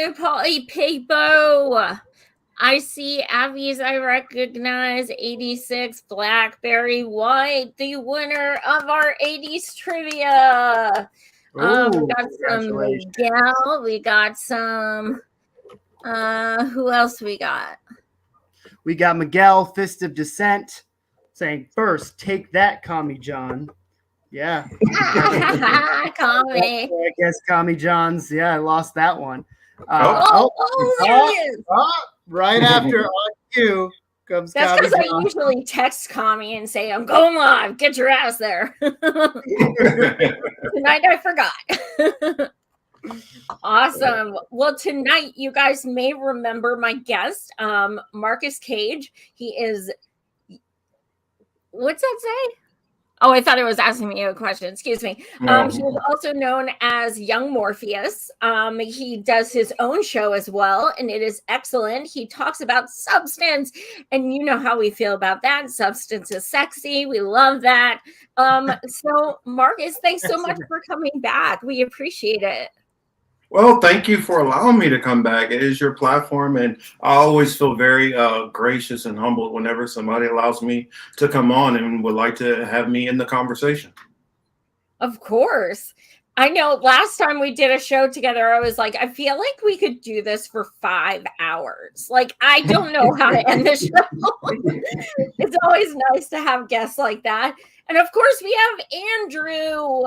Hello, Polly Peepo. I see Abby's I recognize 86 Blackberry White, the winner of our 80s trivia. We got some Miguel. We got some who else we got? We got Miguel, Fist of Dissent, saying first, take that, Commie John. Yeah. Commie. I guess Commie John's. Yeah, I lost that one. There he is. Right after on you comes That's Commie because John. I usually text Commie and say, I'm going live. Get your ass there. Tonight I forgot. Awesome. Well, tonight you guys may remember my guest, Marcus Cage. He is, what's that say? Oh, I thought it was asking me a question. Excuse me. No. He is also known as Young Morpheus. He does his own show as well, and it is excellent. He talks about substance, and you know how we feel about that. Substance is sexy. We love that. So, Marcus, thanks so much for coming back. We appreciate it. Well, thank you for allowing me to come back. It is your platform, and I always feel very gracious and humbled whenever somebody allows me to come on and would like to have me in the conversation. Of course. I know last time we did a show together, I was like, I feel like we could do this for 5 hours. Like, I don't know how to end the show. It's always nice to have guests like that. And of course, we have Andrew.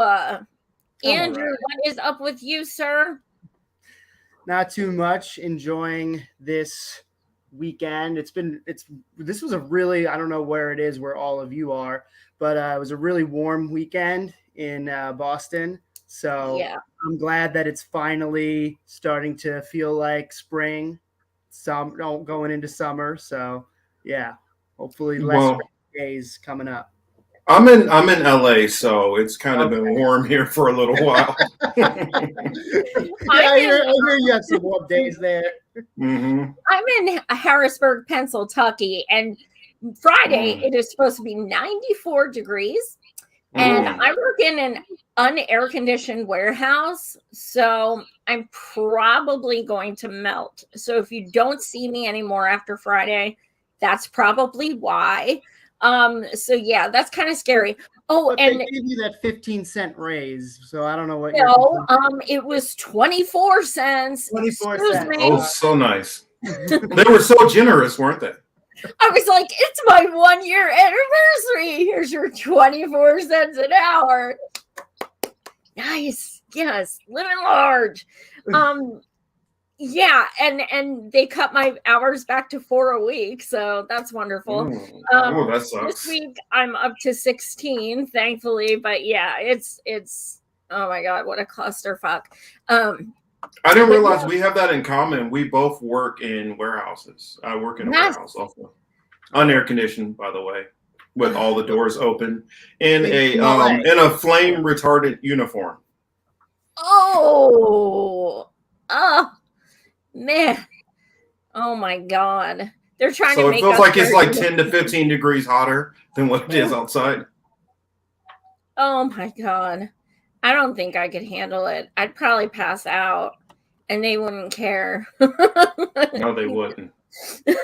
Andrew, what is up with you, sir? Not too much. Enjoying this weekend. This was a really, I don't know where it is, where all of you are, but it was a really warm weekend in Boston. So yeah. I'm glad that it's finally starting to feel like spring, going into summer. So yeah, hopefully less days coming up. I'm in LA, so it's kind of been warm here for a little while. I hear you have some warm days there. Mm-hmm. I'm in Harrisburg, Pennsylvania, and Friday it is supposed to be 94 degrees. And I work in an unair conditioned warehouse, so I'm probably going to melt. So if you don't see me anymore after Friday, that's probably why. So yeah, that's kind of scary. Oh, but and they gave you that 15-cent raise, so I don't know what. No, it was 24 cents. 24 Excuse cents. me. Oh, so nice. They were so generous, weren't they? I was like, it's my 1-year anniversary. Here's your 24 cents an hour. Nice. Yes, living large. Yeah, and they cut my hours back to 4 a week, so that's wonderful. That sucks. This week I'm up to 16, thankfully, but yeah, it's oh my god, what a clusterfuck. I didn't realize we have that in common. We both work in warehouses. I work in a warehouse also, unair conditioned, by the way, with all the doors open, in a flame retardant uniform. Oh, man. Oh my god. They're trying to make So it feels like it's like 10 to 15 degrees hotter than what it is outside. Oh my god. I don't think I could handle it. I'd probably pass out and they wouldn't care. No, they wouldn't. They'd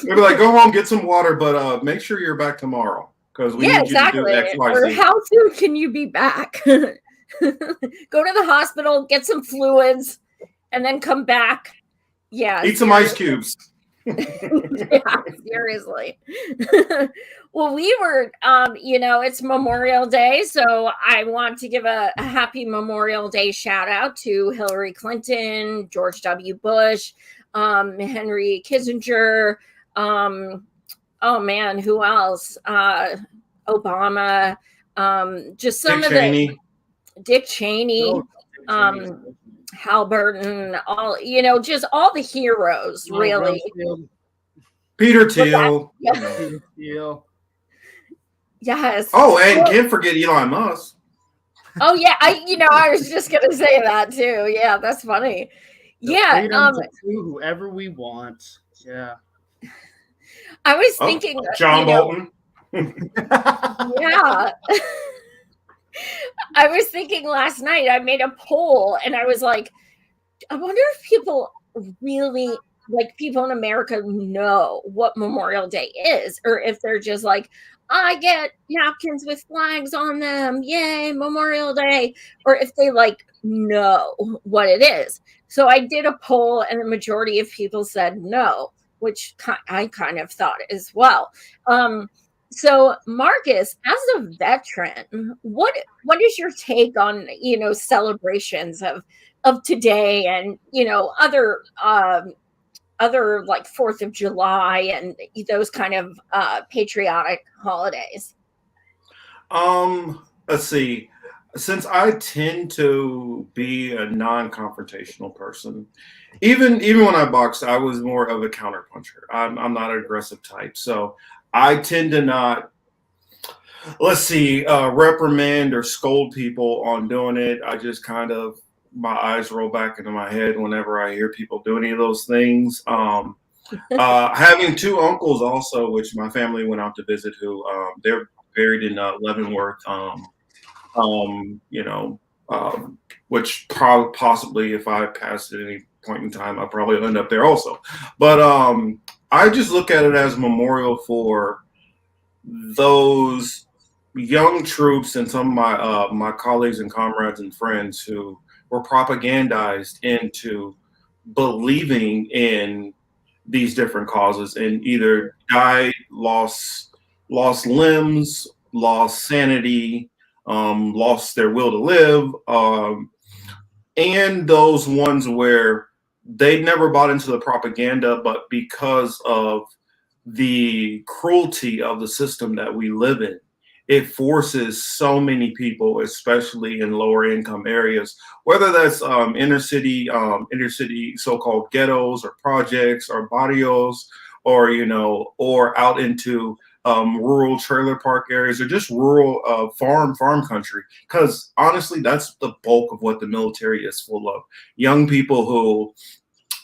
be like, go home, get some water, but make sure you're back tomorrow. Because we need you to do X, Y, or Z. how soon can you be back? Go to the hospital, get some fluids, and then come back. Yeah. Eat some ice cubes. Yeah, seriously. Well, we were, it's Memorial Day, so I want to give a happy Memorial Day shout out to Hillary Clinton, George W. Bush, Henry Kissinger. Oh man, who else? Obama. Just some Dick Cheney. Halliburton, just all the heroes, really. Peter Thiel. Peter Thiel. Yes. Oh, and can't forget Elon Musk. Oh yeah, I was just gonna say that too. Yeah, that's funny. Yeah. To do whoever we want. Yeah. I was thinking John Bolton. Yeah. I was thinking last night, I made a poll and I was like, I wonder if people really, like, people in America know what Memorial Day is, or if they're just like, I get napkins with flags on them, yay, Memorial Day, or if they like know what it is. So I did a poll, and the majority of people said no, which I kind of thought as well. So Marcus, as a veteran, what is your take on, celebrations of today, and other like 4th of July and those kind of patriotic holidays? Let's see. Since I tend to be a non-confrontational person, even when I boxed, I was more of a counterpuncher. I'm not an aggressive type, so I tend to not, let's see, reprimand or scold people on doing it. I just kind of, my eyes roll back into my head whenever I hear people do any of those things. Having two uncles also, which my family went out to visit, who they're buried in Leavenworth, you know, which probably possibly if I passed at any point in time, I'll probably end up there also. But I just look at it as a memorial for those young troops and some of my colleagues and comrades and friends who were propagandized into believing in these different causes and either died, lost limbs, lost sanity, lost their will to live, and those ones where they never bought into the propaganda, but because of the cruelty of the system that we live in, it forces so many people, especially in lower income areas, whether that's inner city so-called ghettos or projects or barrios, or or out into rural trailer park areas, or just rural farm country. Because honestly, that's the bulk of what the military is full of: young people who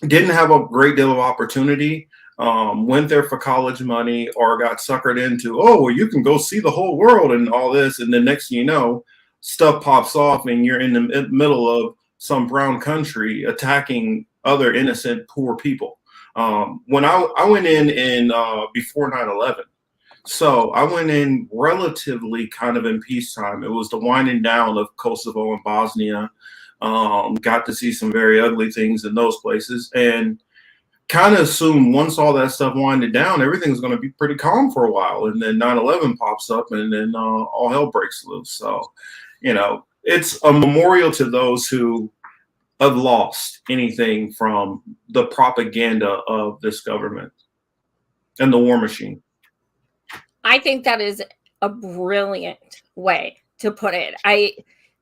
didn't have a great deal of opportunity, went there for college money, or got suckered into, oh, well, you can go see the whole world and all this. And the next thing you know, stuff pops off and you're in the middle of some brown country attacking other innocent, poor people. When I went in before 9/11, so I went in relatively kind of in peacetime. It was the winding down of Kosovo and Bosnia. Got to see some very ugly things in those places, and kind of assumed once all that stuff winded down, everything's going to be pretty calm for a while. And then 9/11 pops up, and then all hell breaks loose. So, it's a memorial to those who have lost anything from the propaganda of this government and the war machine. I think that is a brilliant way to put it.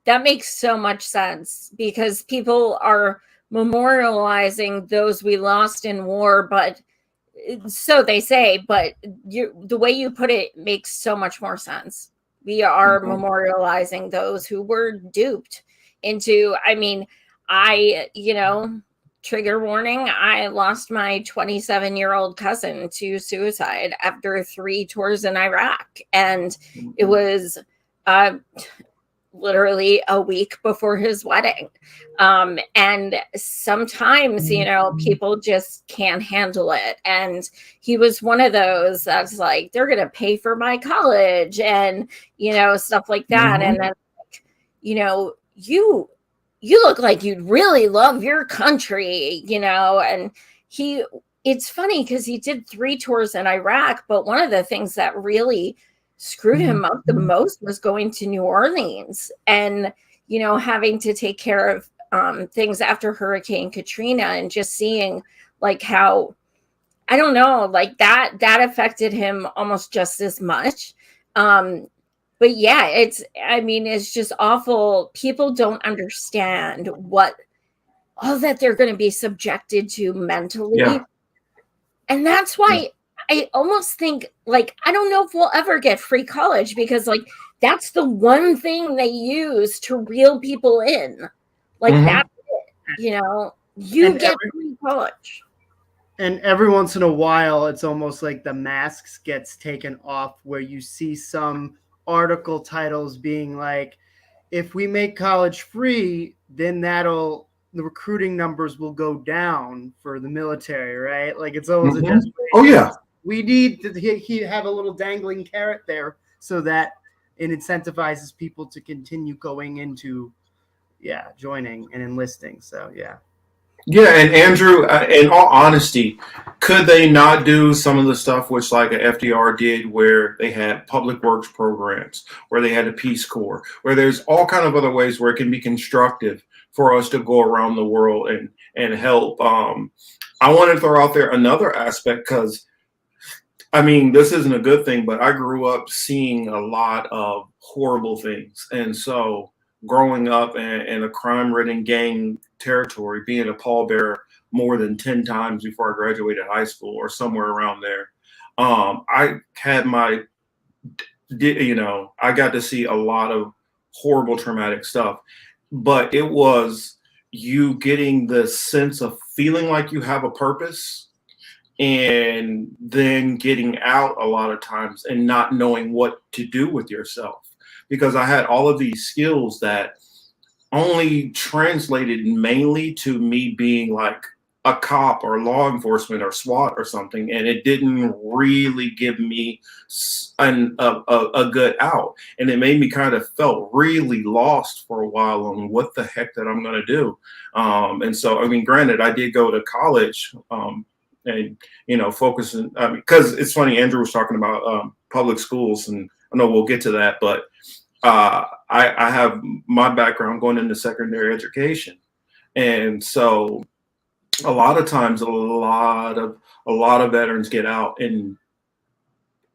That makes so much sense, because people are memorializing those we lost in war, but so they say, but the way you put it makes so much more sense. We are memorializing those who were duped into, trigger warning, I lost my 27-year-old cousin to suicide after 3 tours in Iraq. And it was literally a week before his wedding. And sometimes, people just can't handle it. And he was one of those that's like, they're going to pay for my college and, stuff like that. And then, you look like you'd really love your country, and it's funny because he did 3 tours in Iraq, but one of the things that really screwed him up the most was going to New Orleans and, having to take care of things after Hurricane Katrina, and just seeing like how, I don't know, like that affected him almost just as much. But yeah, it's just awful. People don't understand all that they're going to be subjected to mentally. Yeah. And that's why I almost think, like, I don't know if we'll ever get free college, because like that's the one thing they use to reel people in. Like that's it, you get free college. And every once in a while, it's almost like the masks gets taken off, where you see some article titles being like, if we make college free, then that'll the recruiting numbers will go down for the military, right? Like it's always a Mhm. desperation. Oh yeah. We need to he have a little dangling carrot there so that it incentivizes people to continue going into, joining and enlisting. So yeah. Yeah, and Andrew, in all honesty, could they not do some of the stuff which like a FDR did, where they had public works programs, where they had a Peace Corps, where there's all kind of other ways where it can be constructive for us to go around the world and help. I want to throw out there another aspect, because I mean, this isn't a good thing, but I grew up seeing a lot of horrible things. And so growing up in a crime-ridden gang territory, being a pallbearer more than 10 times before I graduated high school or somewhere around there, I had I got to see a lot of horrible traumatic stuff. But it was you getting the sense of feeling like you have a purpose, and then getting out a lot of times and not knowing what to do with yourself, because I had all of these skills that only translated mainly to me being like a cop or law enforcement or SWAT or something, and it didn't really give me a good out, and it made me kind of felt really lost for a while on what the heck that I'm going to do. And so, I mean, granted, I did go to college, and focusing, because it's funny, Andrew was talking about public schools, and I know we'll get to that, but I have my background going into secondary education, and so a lot of times a lot of veterans get out, and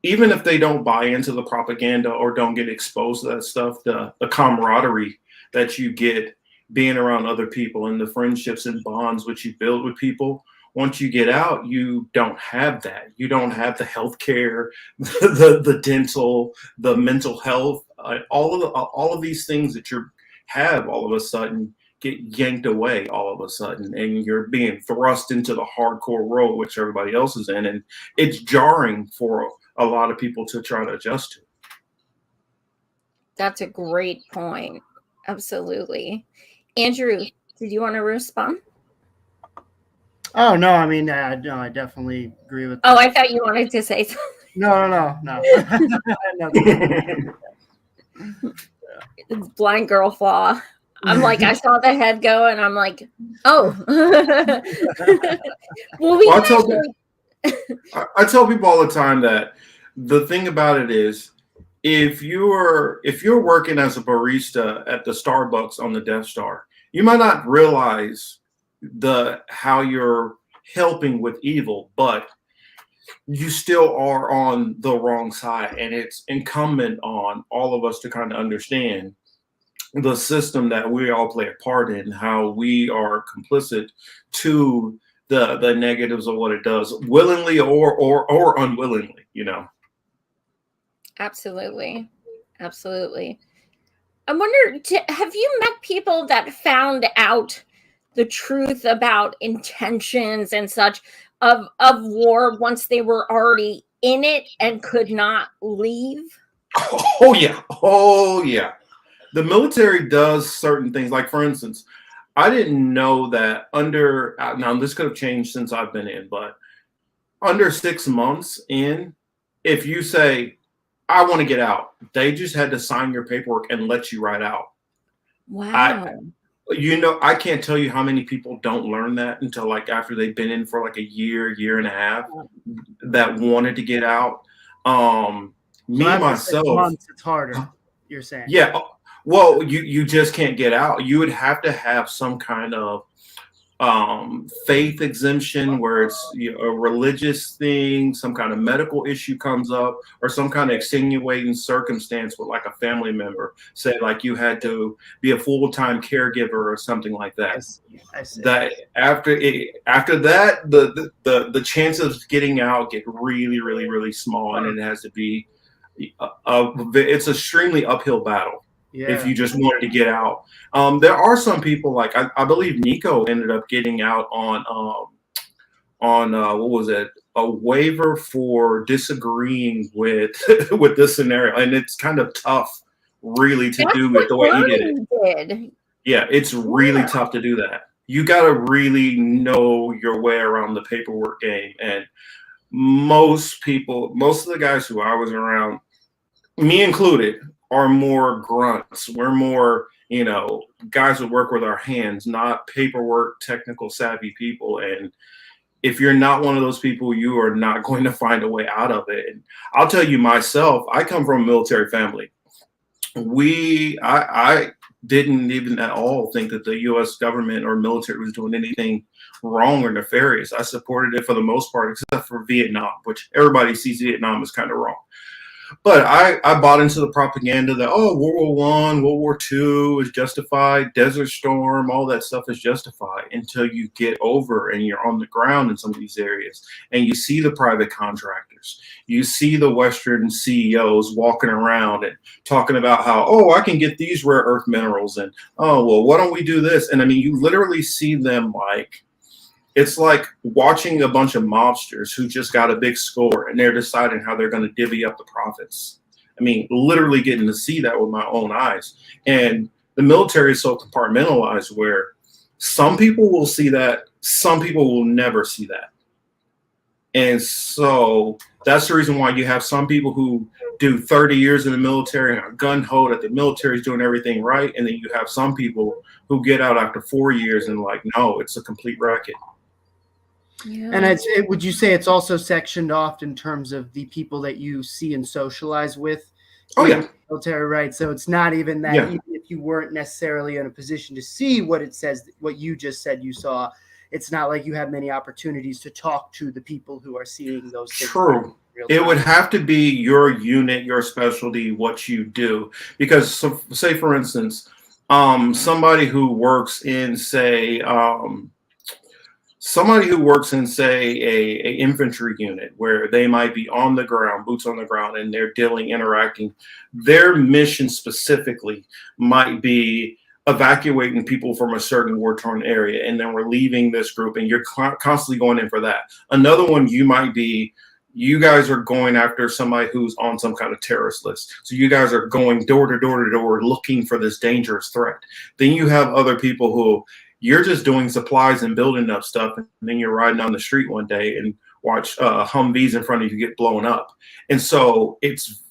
even if they don't buy into the propaganda or don't get exposed to that stuff, the camaraderie that you get being around other people and the friendships and bonds which you build with people, once you get out, you don't have that. You don't have the healthcare, the dental, the mental health, all of these things that you have all of a sudden get yanked away all of a sudden, and you're being thrust into the hardcore world which everybody else is in, and it's jarring for a lot of people to try to adjust to. That's a great point. Absolutely. Andrew, did you want to respond? Oh no, I mean, no, I definitely agree with that. Oh, I thought you wanted to say something. No. It's blind girl flaw. I'm like, I saw the head go, and I'm like, oh. I tell people all the time that the thing about it is, if you're working as a barista at the Starbucks on the Death Star, you might not realize how you're helping with evil, but you still are on the wrong side, and it's incumbent on all of us to kind of understand the system that we all play a part in, how we are complicit to the negatives of what it does, willingly or unwillingly, Absolutely. I wonder, have you met people that found out the truth about intentions and such of war once they were already in it and could not leave? Oh yeah. The military does certain things. Like, for instance, I didn't know that now this could have changed since I've been in, but under 6 months in, if you say, I want to get out, they just had to sign your paperwork and let you right out. Wow. I can't tell you how many people don't learn that until like after they've been in for like a year and a half, that wanted to get out. Myself, 6 months, it's harder, you're saying? Yeah. Well, you just can't get out. You would have to have some kind of faith exemption, where it's a religious thing, some kind of medical issue comes up, or some kind of extenuating circumstance with like a family member, say like you had to be a full-time caregiver or something like that. I see. That after that, the chances of getting out get really, really, really small, and it has to be it's an extremely uphill battle. Yeah. If you just wanted to get out. There are some people, like I believe Nico ended up getting out on what was it? A waiver for disagreeing with with this scenario, and it's kind of tough, really, to do it the way he did it. Yeah, it's really tough to do that. you got to really know your way around the paperwork game. And most of the guys who I was around, me included, are more grunts. We're more, guys who work with our hands, not paperwork, technical savvy people. And if you're not one of those people, you are not going to find a way out of it. And I'll tell you myself, I come from a military family. I didn't even at all think that the U.S. government or military was doing anything wrong or nefarious. I supported it for the most part, except for Vietnam, which everybody sees Vietnam as kind of wrong. But I bought into the propaganda that, World War One, World War Two is justified, Desert Storm, all that stuff is justified until you get over and you're on the ground in some of these areas and you see the private contractors. You see the Western CEOs walking around and talking about how, I can get these rare earth minerals and, why don't we do this? And I mean, you literally see them it's like watching a bunch of mobsters who just got a big score and they're deciding how they're going to divvy up the profits. I mean, literally getting to see that with my own eyes. And the military is so compartmentalized where some people will see that, some people will never see that. And so that's the reason why you have some people who do 30 years in the military and are gun-ho that the military is doing everything right. And then you have some people who get out after 4 years and no, it's a complete racket. Yeah. And would you say it's also sectioned off in terms of the people that you see and socialize with? Oh, yeah. Military, right. So it's not even that even if you weren't necessarily in a position to see what it says, what you just said you saw, it's not like you have many opportunities to talk to the people who are seeing those things. True. It would have to be your unit, your specialty, what you do. Because, say, for instance, somebody who works in, say, a infantry unit where they might be on the ground, boots on the ground, and they're interacting. Their mission specifically might be evacuating people from a certain war-torn area, and then we're leaving this group, and you're constantly going in for that. Another one, you guys are going after somebody who's on some kind of terrorist list. So you guys are going door to door to door looking for this dangerous threat. Then you have other people who you're just doing supplies and building up stuff, and then you're riding down the street one day and watch Humvees in front of you get blown up. And so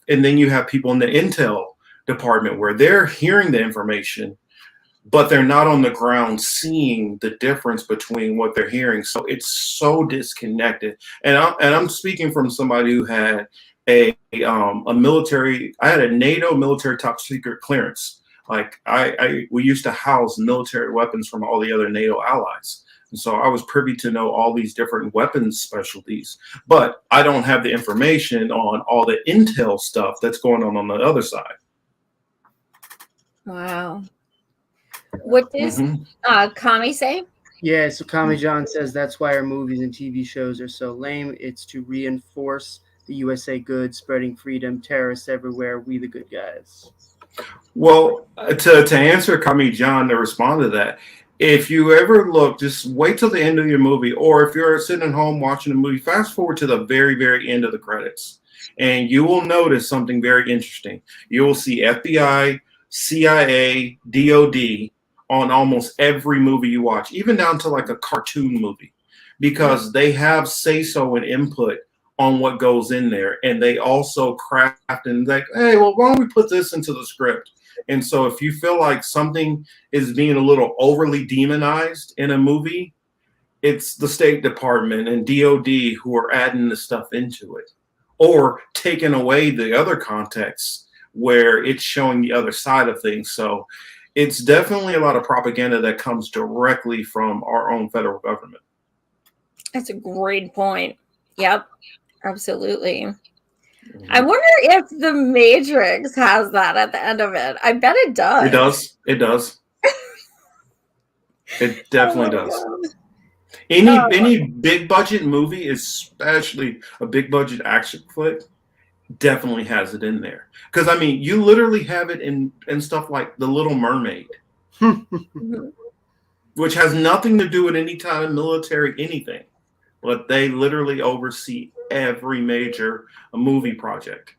and then you have people in the intel department where they're hearing the information, but they're not on the ground seeing the difference between what they're hearing. So it's so disconnected. And I'm speaking from somebody who had a military. I had a NATO military top secret clearance. We used to house military weapons from all the other NATO allies. And so I was privy to know all these different weapons specialties, but I don't have the information on all the intel stuff that's going on the other side. Wow. What does Kami say? Yeah, so Kami John says that's why our movies and TV shows are so lame. It's to reinforce the USA good, spreading freedom, terrorists everywhere, we the good guys. Well, to answer Kami John, to respond to that, if you ever look, just wait till the end of your movie, or if you're sitting at home watching a movie, fast forward to the very, very end of the credits, and you will notice something very interesting. You will see FBI, CIA, DOD on almost every movie you watch, even down to like a cartoon movie, because they have say-so and input on what goes in there, and they also craft and hey, well, why don't we put this into the script? And so if you feel like something is being a little overly demonized in a movie, it's the State Department and DOD who are adding the stuff into it, or taking away the other context where it's showing the other side of things. So it's definitely a lot of propaganda that comes directly from our own federal government. That's a great point. Yep, absolutely. Mm-hmm. I wonder if the Matrix has that at the end of it. I bet it does. It does. It does. It definitely does. God. Any big budget movie, especially a big budget action flick, definitely has it in there. Because I mean, you literally have it in stuff like The Little Mermaid, which has nothing to do with any kind of military anything, but they literally oversee every major movie project.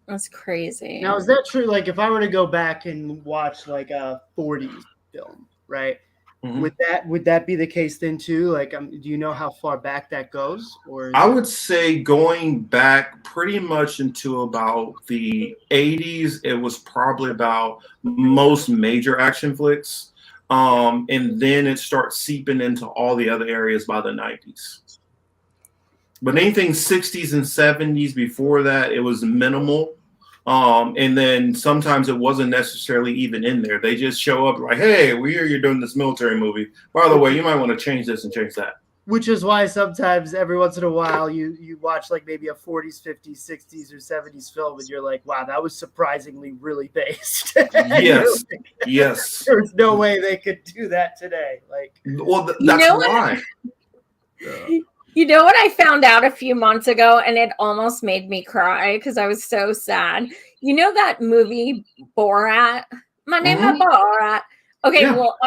That's crazy. Now, is that true? Like, if I were to go back and watch like a 40s film, right? Mm-hmm. Would that be the case then too? Like, do you know how far back that goes? Or I would say going back pretty much into about the 80s, it was probably about most major action flicks. And then it starts seeping into all the other areas by the 90s. But anything 60s and 70s before that, it was minimal. And then sometimes it wasn't necessarily even in there. They just show up like, hey, we hear you're doing this military movie. By the way, you might want to change this and change that. Which is why sometimes every once in a while you watch like maybe a 40s, 50s, 60s, or 70s film and you're like, wow, that was surprisingly really based. Yes. Yes. There's no way they could do that today. Like, well, that's why. You know what I found out a few months ago, and it almost made me cry because I was so sad. You know that movie Borat? My name is Borat. Okay, Yeah. well,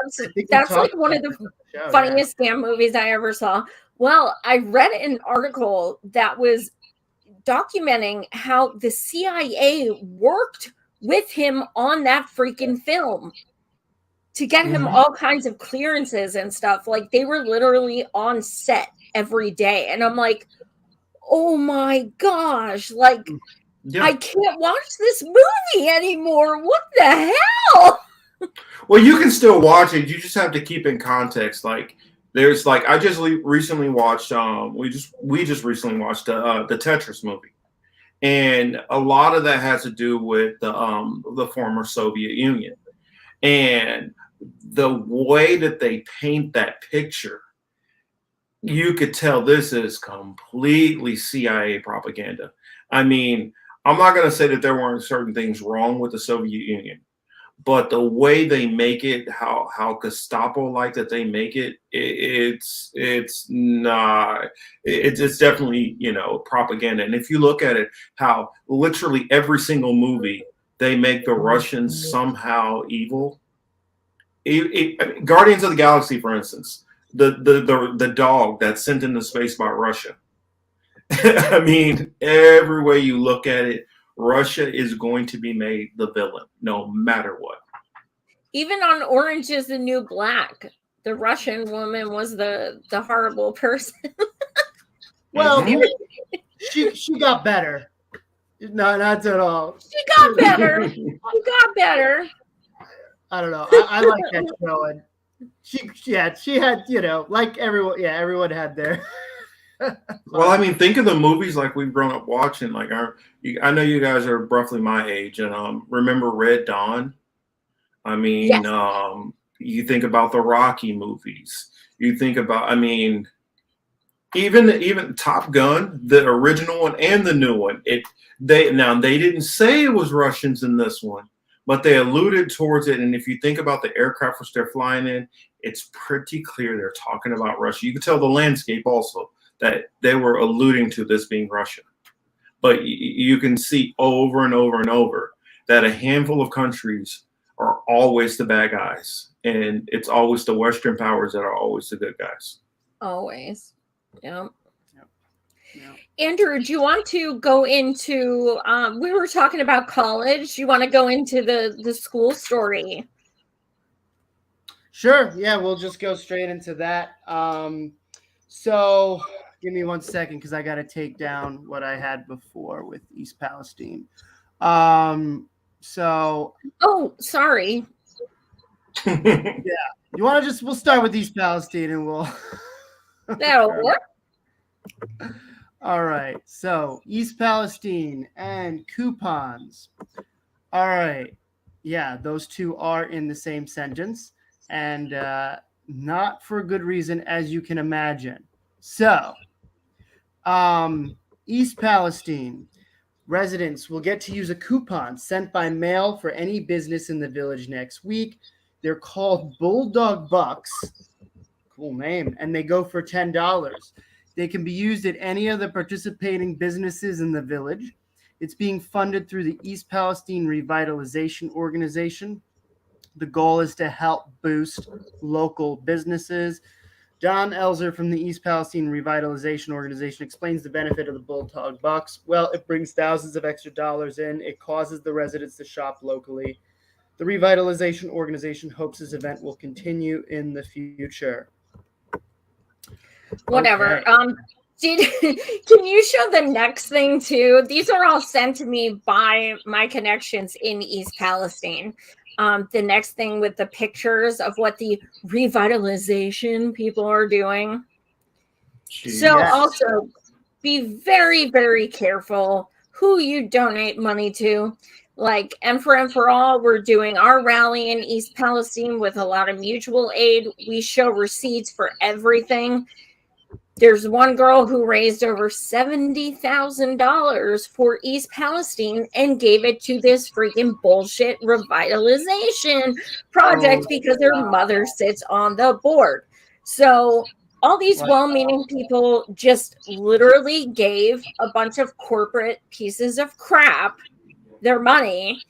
that's like one of the funniest damn movies I ever saw. Well, I read an article that was documenting how the CIA worked with him on that freaking film to get him all kinds of clearances and stuff. Like, they were literally on set every day. And I'm like, oh my gosh, like, I can't watch this movie anymore. What the hell? Well, you can still watch it. You just have to keep in context. Like, there's like, I just recently watched, we just recently watched the Tetris movie. And a lot of that has to do with the former Soviet Union. And the way that they paint that picture, you could tell this is completely CIA propaganda. I mean, I'm not going to say that there weren't certain things wrong with the Soviet Union, but the way they make it, how Gestapo-like that they make it, it's definitely, propaganda. And if you look at it, how literally every single movie they make the Russians somehow evil. Guardians of the Galaxy, for instance, the dog that's sent into space by Russia. I mean, every way you look at it, Russia is going to be made the villain, no matter what. Even on Orange is the New Black, the Russian woman was the horrible person. Well, she got better. No, not at all. She got better. She got better. I don't know. I like that show, and she had, like everyone. Yeah, everyone had their. Well, I mean, think of the movies like we've grown up watching. Like, I know you guys are roughly my age, and remember Red Dawn? I mean, yes. You think about the Rocky movies. You think about, I mean, even Top Gun, the original one and the new one. They didn't say it was Russians in this one, but they alluded towards it. And if you think about the aircraft which they're flying in, it's pretty clear they're talking about Russia. You can tell the landscape also that they were alluding to this being Russia. But you can see over and over and over that a handful of countries are always the bad guys. And it's always the Western powers that are always the good guys. Always. Yeah. Andrew, do you want to go into, we were talking about college. Do you want to go into the school story? Sure. Yeah, we'll just go straight into that. So give me 1 second because I got to take down what I had before with East Palestine. So. Oh, sorry. Yeah. You want to we'll start with East Palestine and we'll. That'll work. All right. So East Palestine and coupons. All right. Yeah, those two are in the same sentence and not for a good reason, as you can imagine. So East Palestine residents will get to use a coupon sent by mail for any business in the village next week. They're called Bulldog Bucks. Cool name. And they go for $10. They can be used at any of the participating businesses in the village. It's being funded through the East Palestine Revitalization Organization. The goal is to help boost local businesses. Don Elzer from the East Palestine Revitalization Organization explains the benefit of the Bulldog Bucks. Well, it brings thousands of extra dollars in. It causes the residents to shop locally. The revitalization organization hopes this event will continue in the future. Whatever. Okay. Can you show the next thing too? These are all sent to me by my connections in East Palestine. The next thing with the pictures of what the revitalization people are doing. So Yes. also be very, very careful who you donate money to. Like M for M for All, we're doing our rally in East Palestine with a lot of mutual aid. We show receipts for everything. There's one girl who raised over $70,000 for East Palestine and gave it to this freaking bullshit revitalization project because her mother sits on the board. So all these well-meaning people just literally gave a bunch of corporate pieces of crap their money.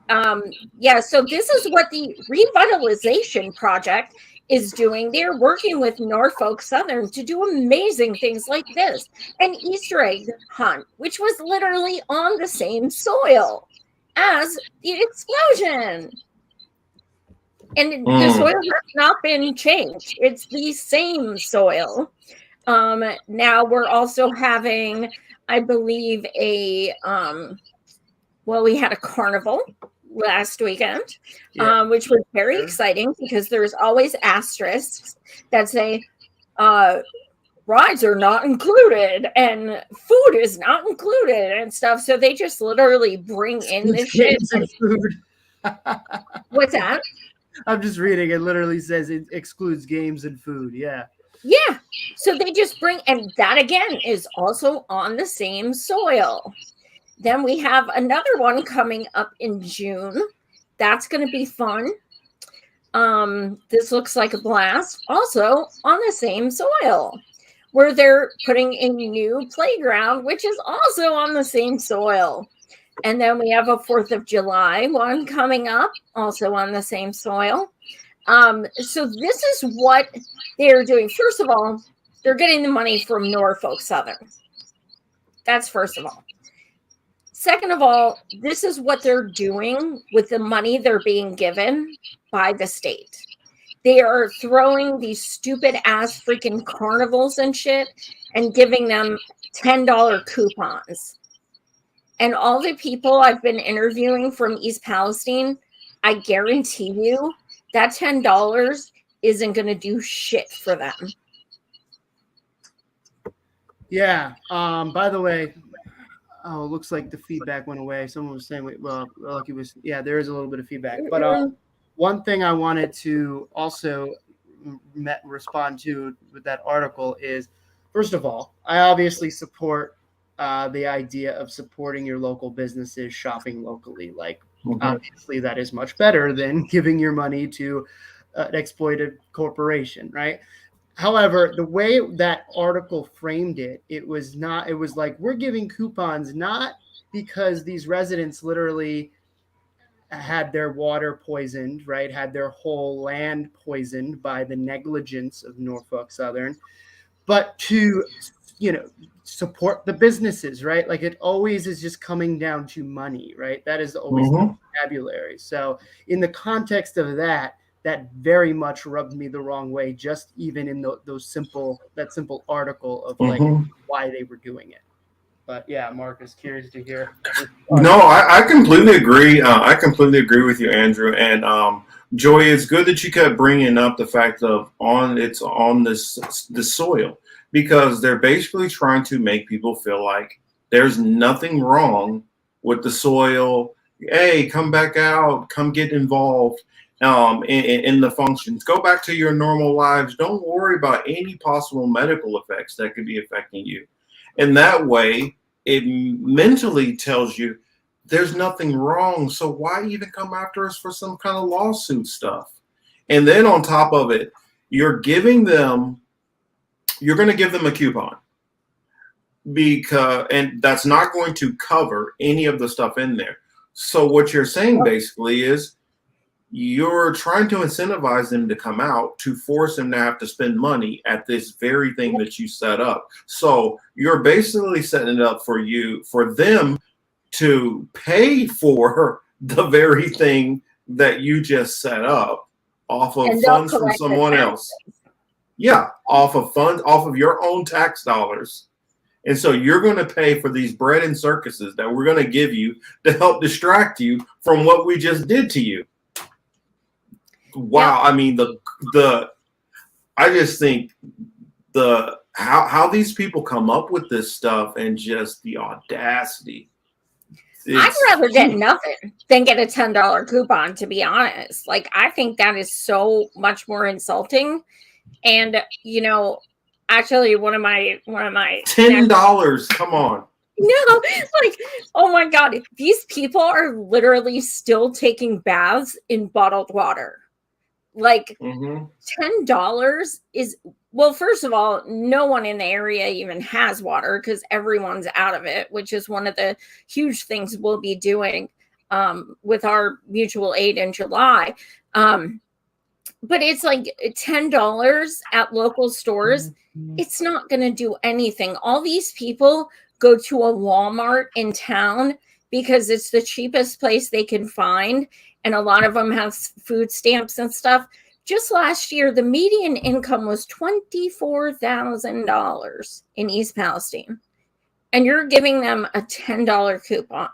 So this is what the revitalization project is doing. They're working with Norfolk Southern to do amazing things like this. An Easter egg hunt, which was literally on the same soil as the explosion. And the soil has not been changed. It's the same soil. Now we're also having, I believe, we had a carnival last weekend, which was very exciting because there's always asterisks that say rides are not included and food is not included and stuff. So they just literally bring in this shit. And food. What's that? I'm just reading. It literally says it excludes games and food. Yeah. Yeah. So they just bring, and that again is also on the same soil. Then we have another one coming up in June. That's going to be fun. This looks like a blast. Also on the same soil, where they're putting a new playground, which is also on the same soil. And then we have a 4th of July one coming up, also on the same soil. So this is what they're doing. First of all, they're getting the money from Norfolk Southern. That's first of all. Second of all, this is what they're doing with the money they're being given by the state. They are throwing these stupid ass freaking carnivals and shit and giving them $10 coupons. And all the people I've been interviewing from East Palestine, I guarantee you that $10 isn't going to do shit for them. Yeah. By the way, it looks like the feedback went away. Someone was saying, Lucky was, there is a little bit of feedback. But one thing I wanted to also respond to with that article is, first of all, I obviously support the idea of supporting your local businesses, shopping locally. Like, obviously, that is much better than giving your money to an exploited corporation, right? However, the way that article framed it, it was like, we're giving coupons not because these residents literally had their water poisoned, right? Had their whole land poisoned by the negligence of Norfolk Southern, but to, support the businesses, right? Like, it always is just coming down to money, right? That is always the vocabulary. So in the context of that very much rubbed me the wrong way, just even in that simple article of like why they were doing it. But yeah, Marcus, curious to hear. No, I completely agree. I completely agree with you, Andrew. And Joy, it's good that you kept bringing up the fact of it's on this soil, because they're basically trying to make people feel like there's nothing wrong with the soil. Hey, come back out, come get involved in the functions. Go back to your normal lives. Don't worry about any possible medical effects that could be affecting you. And that way, it mentally tells you there's nothing wrong. So why even come after us for some kind of lawsuit stuff? And then on top of it, you're going to give them a coupon, and that's not going to cover any of the stuff in there. So what you're saying basically is you're trying to incentivize them to come out, to force them to have to spend money at this very thing that you set up. So you're basically setting it up for them to pay for the very thing that you just set up off of And funds from someone else. Yeah, off of funds, off of your own tax dollars. And so you're going to pay for these bread and circuses that we're going to give you to help distract you from what we just did to you. Wow. Yep. I mean, I just think how these people come up with this stuff and just the audacity. I'd rather get nothing than get a $10 coupon, to be honest. Like, I think that is so much more insulting. And, you know, actually one of my $10, come on. No, like, oh my God, these people are literally still taking baths in bottled water. Like, $10 is, well, first of all, no one in the area even has water because everyone's out of it, which is one of the huge things we'll be doing with our mutual aid in July. But it's like $10 at local stores. It's not going to do anything. All these people go to a Walmart in town because it's the cheapest place they can find. And a lot of them have food stamps and stuff. Just last year, the median income was $24,000 in East Palestine. And you're giving them a $10 coupon.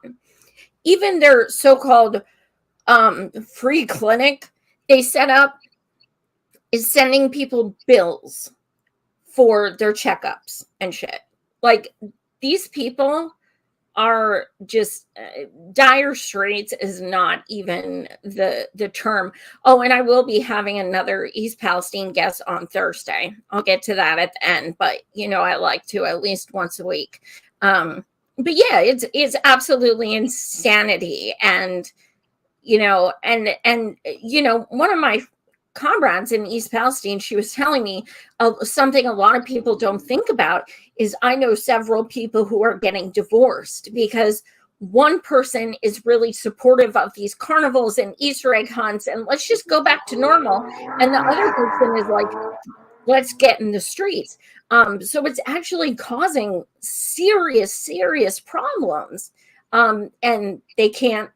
Even their so-called free clinic they set up is sending people bills for their checkups and shit. Like, these people are just dire straits is not even the term. Oh, and I will be having another East Palestine guest on Thursday. I'll get to that at the end, but you know, I like to at least once a week. But yeah, it's absolutely insanity. And, you know, and, you know, one of my comrades in East Palestine, she was telling me something a lot of people don't think about is I know several people who are getting divorced because one person is really supportive of these carnivals and Easter egg hunts and let's just go back to normal. And the other person is like, let's get in the streets. So it's actually causing serious problems. And they can't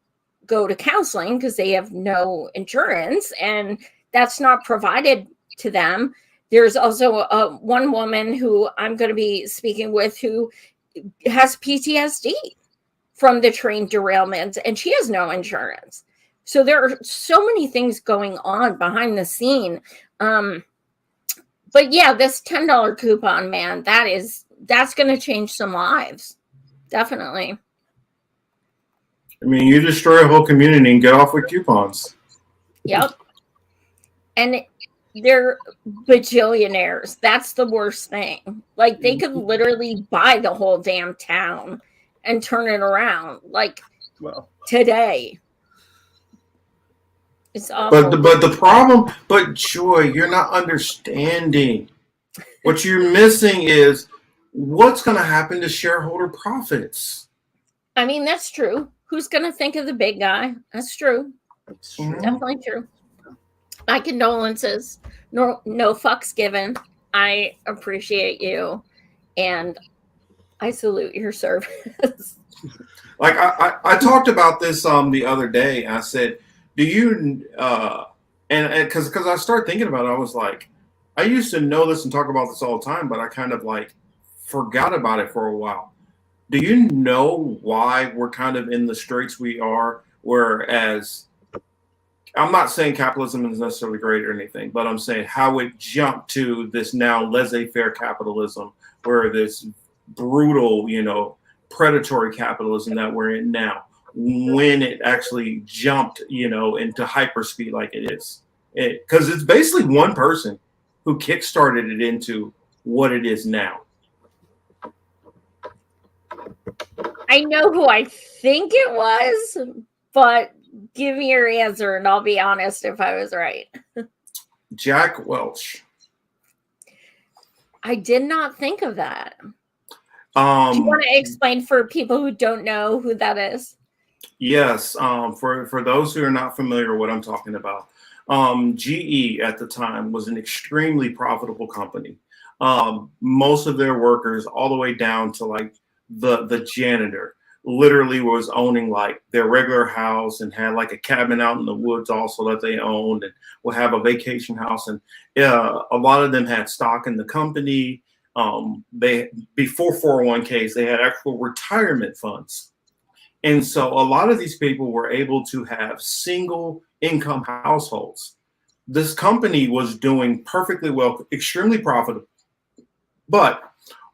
go to counseling because they have no insurance and that's not provided to them. There's also one woman who I'm going to be speaking with who has PTSD from the train derailment, and she has no insurance. So there are so many things going on behind the scene. But yeah, this $10 coupon, man, that's going to change some lives. Definitely. I mean, you destroy a whole community and get off with coupons. Yep. And they're bajillionaires. That's the worst thing. Like, they could literally buy the whole damn town and turn it around. Like, well, today. It's awful. But the problem, but Joy, you're not understanding. What you're missing is what's going to happen to shareholder profits. I mean, that's true. Who's going to think of the big guy? That's true. It's definitely true. My condolences. No fucks given. I appreciate you, and I salute your service. Like I talked about this the other day. I said, "Do you?" And because I started thinking about it, I was like, I used to know this and talk about this all the time, but I kind of like forgot about it for a while. Do you know why we're kind of in the straits we are? Whereas I'm not saying capitalism is necessarily great or anything, but I'm saying how it jumped to this now laissez-faire capitalism, where this brutal, you know, predatory capitalism that we're in now, when it actually jumped, you know, into hyperspeed like it is. Because it's basically one person who kickstarted it into what it is now. I know who I think it was, but give me your answer and I'll be honest if I was right. Jack Welch. I did not think of that. Do you want to explain for people who don't know who that is? Yes. For those who are not familiar with what I'm talking about, GE at the time was an extremely profitable company. Most of their workers, all the way down to like the janitor, literally was owning like their regular house and had like a cabin out in the woods also that they owned, and will have a vacation house. And a lot of them had stock in the company. They, before 401ks, they had actual retirement funds. And so a lot of these people were able to have single income households. This company was doing perfectly well, extremely profitable. But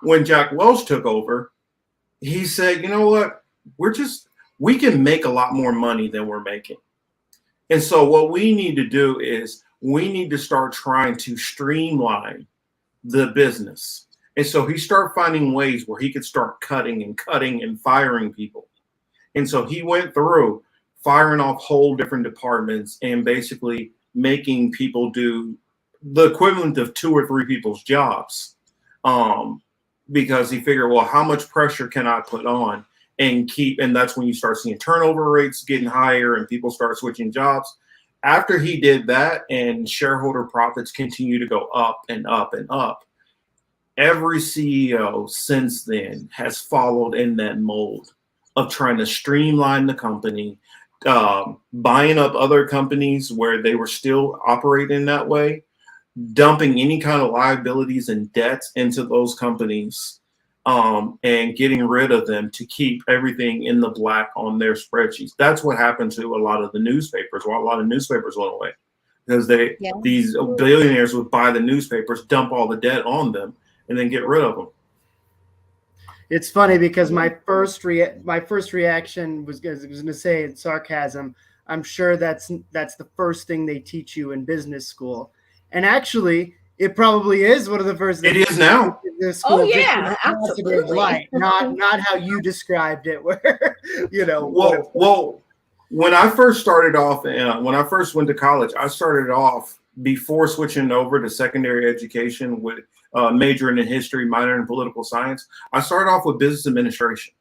when Jack Welch took over, he said, you know what, we can make a lot more money than we're making. And so what we need to do is we need to start trying to streamline the business. And so he started finding ways where he could start cutting and firing people. And so he went through firing off whole different departments and basically making people do the equivalent of 2 or 3 people's jobs. Because he figured, well, how much pressure can I put on and keep? And that's when you start seeing turnover rates getting higher and people start switching jobs. After he did that and shareholder profits continue to go up and up and up, every CEO since then has followed in that mold of trying to streamline the company, buying up other companies where they were still operating that way, dumping any kind of liabilities and debts into those companies, and getting rid of them to keep everything in the black on their spreadsheets. That's what happened to a lot of the newspapers. Well, a lot of newspapers went away because these billionaires would buy the newspapers, dump all the debt on them, and then get rid of them. It's funny because my first reaction was going to say in sarcasm, I'm sure that's the first thing they teach you in business school. And actually, it probably is one of the first things. It is now. Oh yeah, absolutely. Light, not how you described it, where Well, when I first started off, when I first went to college, I started off before switching over to secondary education with majoring in history, minor in political science. I started off with business administration,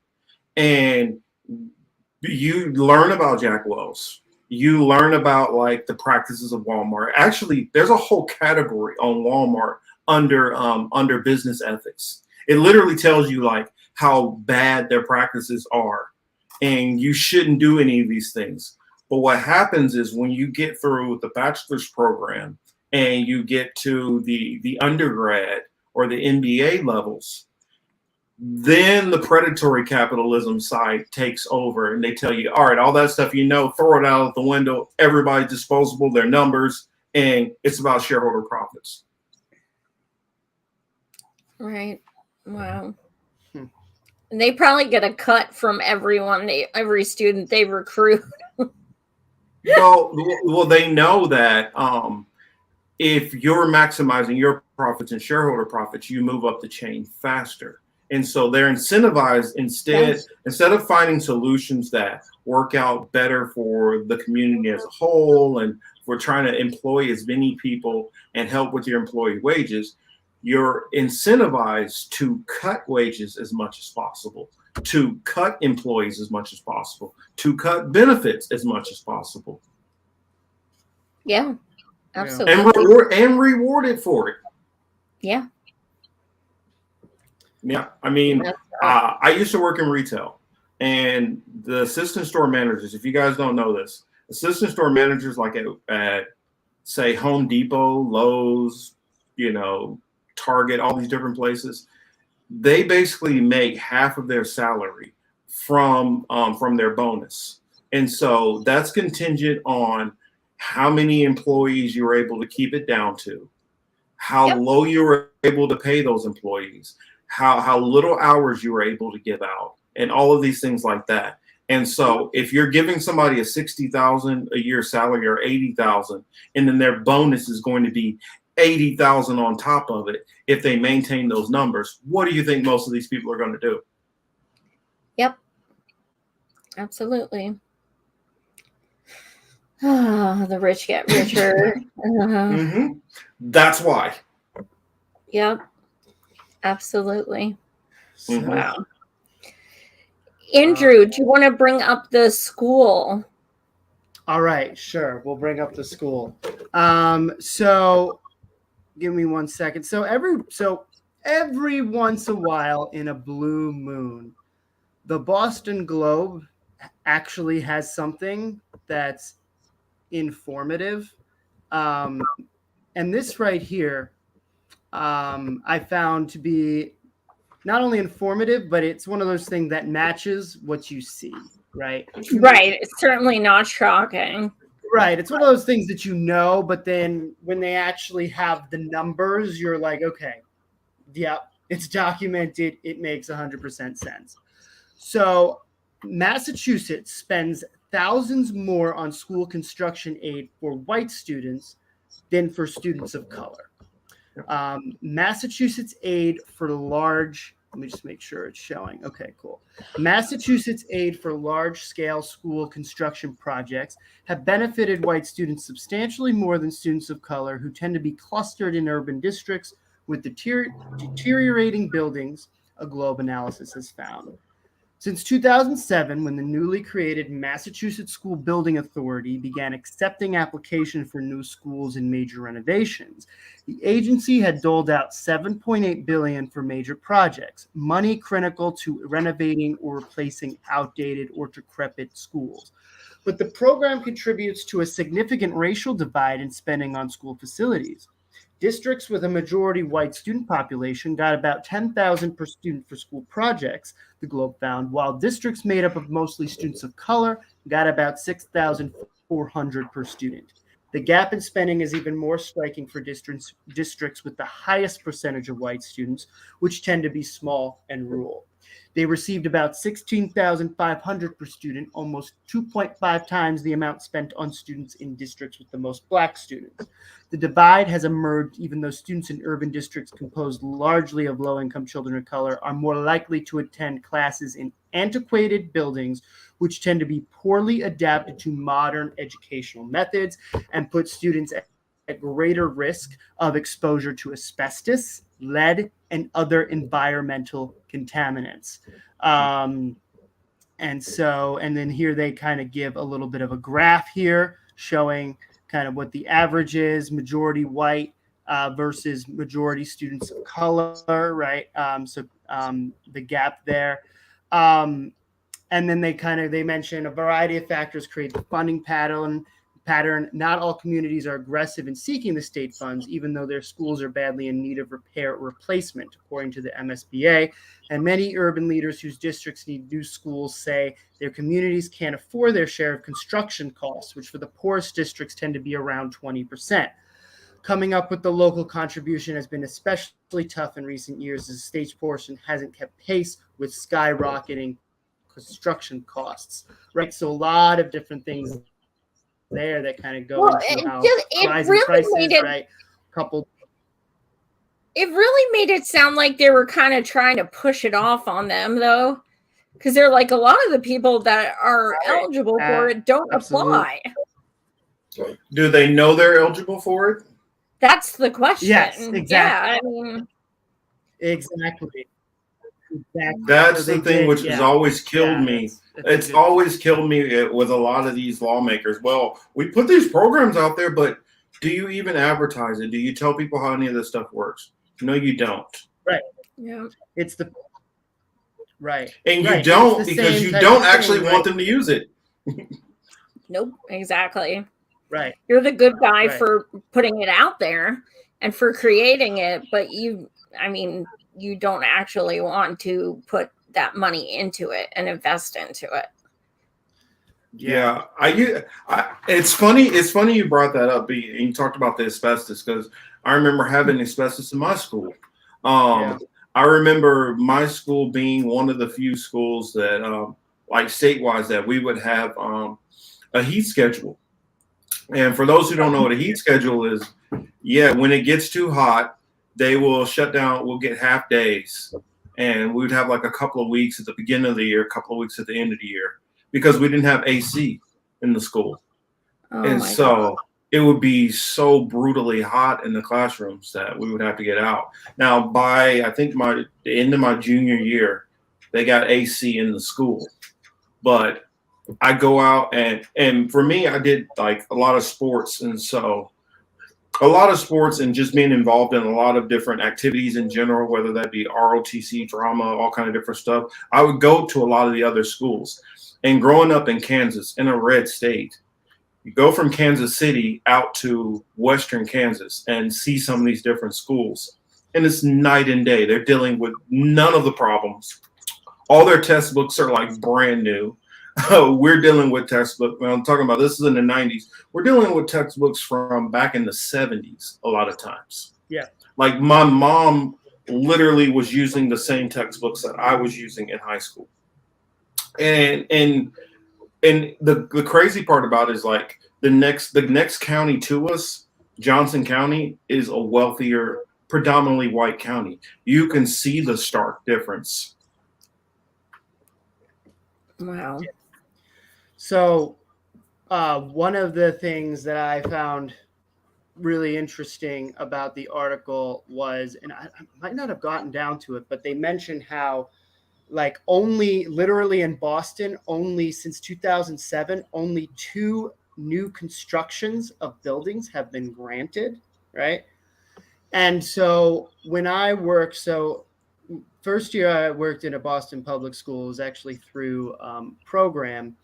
and you learn about Jack Welch. You learn about like the practices of Walmart. Actually, there's a whole category on Walmart under business ethics. It literally tells you like how bad their practices are, and you shouldn't do any of these things. But what happens is when you get through the bachelor's program and you get to the undergrad or the MBA levels, then the predatory capitalism side takes over, and they tell you, all right, all that stuff, throw it out the window. Everybody's disposable, their numbers, and it's about shareholder profits. Right. Wow. And they probably get a cut from every student they recruit. Well, they know that if you're maximizing your profits and shareholder profits, you move up the chain faster. And so they're incentivized instead of finding solutions that work out better for the community as a whole, and for trying to employ as many people and help with your employee wages, you're incentivized to cut wages as much as possible, to cut employees as much as possible, to cut benefits as much as possible. Yeah, absolutely. And rewarded for it. Yeah. Yeah, I mean, I used to work in retail, and the assistant store managers, if you guys don't know this, assistant store managers like at say Home Depot, Lowe's, Target, all these different places, they basically make half of their salary from their bonus. And so that's contingent on how many employees you're able to keep it down to, how low you were able to pay those employees, how little hours you were able to give out, and all of these things like that. And so if you're giving somebody a $60,000 a year salary or $80,000, and then their bonus is going to be $80,000 on top of it, if they maintain those numbers, what do you think most of these people are going to do? Yep. Absolutely. The rich get richer. Mm-hmm. That's why. Yep. Absolutely. Mm-hmm. Wow. Andrew, do you want to bring up the school? All right, sure. We'll bring up the school. So give me 1 second. So every once in a while in a blue moon, The Boston Globe actually has something that's informative. Um, and this right here, I found to be not only informative, but it's one of those things that matches what you see, right? Right. It's certainly not shocking. Right. It's one of those things that you know, but then when they actually have the numbers, you're like, okay, yep, it's documented. It makes 100% sense. So Massachusetts spends thousands more on school construction aid for white students than for students of color. Massachusetts aid for large, let me just make sure it's showing. Okay, cool. Massachusetts aid for large scale school construction projects have benefited white students substantially more than students of color who tend to be clustered in urban districts with deteriorating buildings, a Globe analysis has found. Since 2007, when the newly created Massachusetts School Building Authority began accepting applications for new schools and major renovations, the agency had doled out $7.8 billion for major projects, money critical to renovating or replacing outdated or decrepit schools. But the program contributes to a significant racial divide in spending on school facilities. Districts with a majority white student population got about $10,000 per student for school projects, the Globe found, while districts made up of mostly students of color got about $6,400 per student. The gap in spending is even more striking for districts with the highest percentage of white students, which tend to be small and rural. They received about $16,500 per student, almost 2.5 times the amount spent on students in districts with the most Black students. The divide has emerged even though students in urban districts composed largely of low-income children of color are more likely to attend classes in antiquated buildings, which tend to be poorly adapted to modern educational methods and put students at greater risk of exposure to asbestos, lead, and other environmental contaminants. And then here they kind of give a little bit of a graph here showing kind of what the average is, majority white versus majority students of color, right? The gap there. And then they mention a variety of factors create the funding pattern. Not all communities are aggressive in seeking the state funds, even though their schools are badly in need of repair or replacement, according to the MSBA. And many urban leaders whose districts need new schools say their communities can't afford their share of construction costs, which for the poorest districts tend to be around 20%. Coming up with the local contribution has been especially tough in recent years as the state's portion hasn't kept pace with skyrocketing construction costs, right? So a lot of different things there that kind of go into how rising prices, right? Coupled. It really made it sound like they were kind of trying to push it off on them, though, because they're like a lot of the people that are eligible for it don't apply. Do they know they're eligible for it? That's the question. Yes, exactly. Yeah, I mean, exactly. That's the thing which has always killed me. It's always killed me with a lot of these lawmakers. Well, we put these programs out there, but do you even advertise it? Do you tell people how any of this stuff works? No, you don't. Right. Yeah. It's the right. And you don't because you don't actually want them to use it. Nope, exactly. Right. You're the good guy for putting it out there and for creating it, but you don't actually want to put that money into it and invest into it. Yeah, it's funny. It's funny you brought that up. And you talked about the asbestos because I remember having asbestos in my school. I remember my school being one of the few schools that, like statewide, that we would have a heat schedule. And for those who don't know what a heat schedule is, when it gets too hot, they will shut down. We'll get half days, and we would have like a couple of weeks at the beginning of the year, a couple of weeks at the end of the year, because we didn't have AC in the school. And so it would be so brutally hot in the classrooms that we would have to get out. Now, by I think the end of my junior year, they got AC in the school. But I go out and for me, I did like a lot of sports. And so a lot of sports and just being involved in a lot of different activities in general, whether that be ROTC, drama, all kind of different stuff. I would go to a lot of the other schools. And growing up in Kansas, in a red state, you go from Kansas City out to Western Kansas and see some of these different schools. And it's night and day. They're dealing with none of the problems. All their textbooks are like brand new. We're dealing with textbooks. I'm talking about this is in the 90s. We're dealing with textbooks from back in the 70s a lot of times. Yeah. Like my mom literally was using the same textbooks that I was using in high school. And the crazy part about it is like the next county to us, Johnson County, is a wealthier, predominantly white county. You can see the stark difference. Wow. So one of the things that I found really interesting about the article was, and I might not have gotten down to it, but they mentioned how like only literally in Boston, only since 2007, only 2 new constructions of buildings have been granted, right? And so when I worked, so first year I worked in a Boston public school, it was actually through program.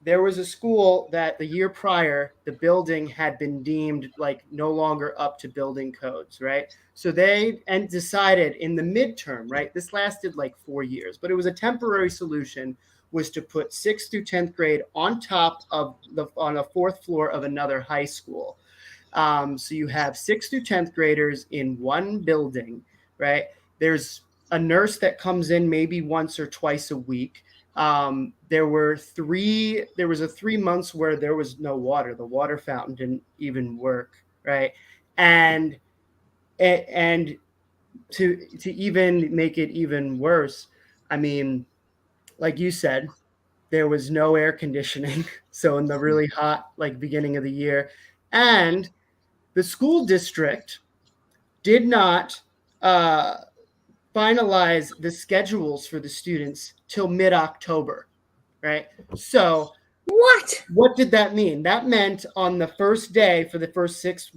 There was a school that the year prior, the building had been deemed like no longer up to building codes, right? So they decided in the midterm, right? This lasted like 4 years, but it was a temporary solution, was to put 6th through 10th grade on top of on a 4th floor of another high school. So you have 6th through 10th graders in one building, right? There's a nurse that comes in maybe once or twice a week. There was a 3 months where there was no water. The water fountain didn't even work, right? And to even make it even worse, I mean, like you said, there was no air conditioning. So in the really hot, like beginning of the year, and the school district did not finalize the schedules for the students till mid-October, right? So what did that mean? That meant on the first day for the first 6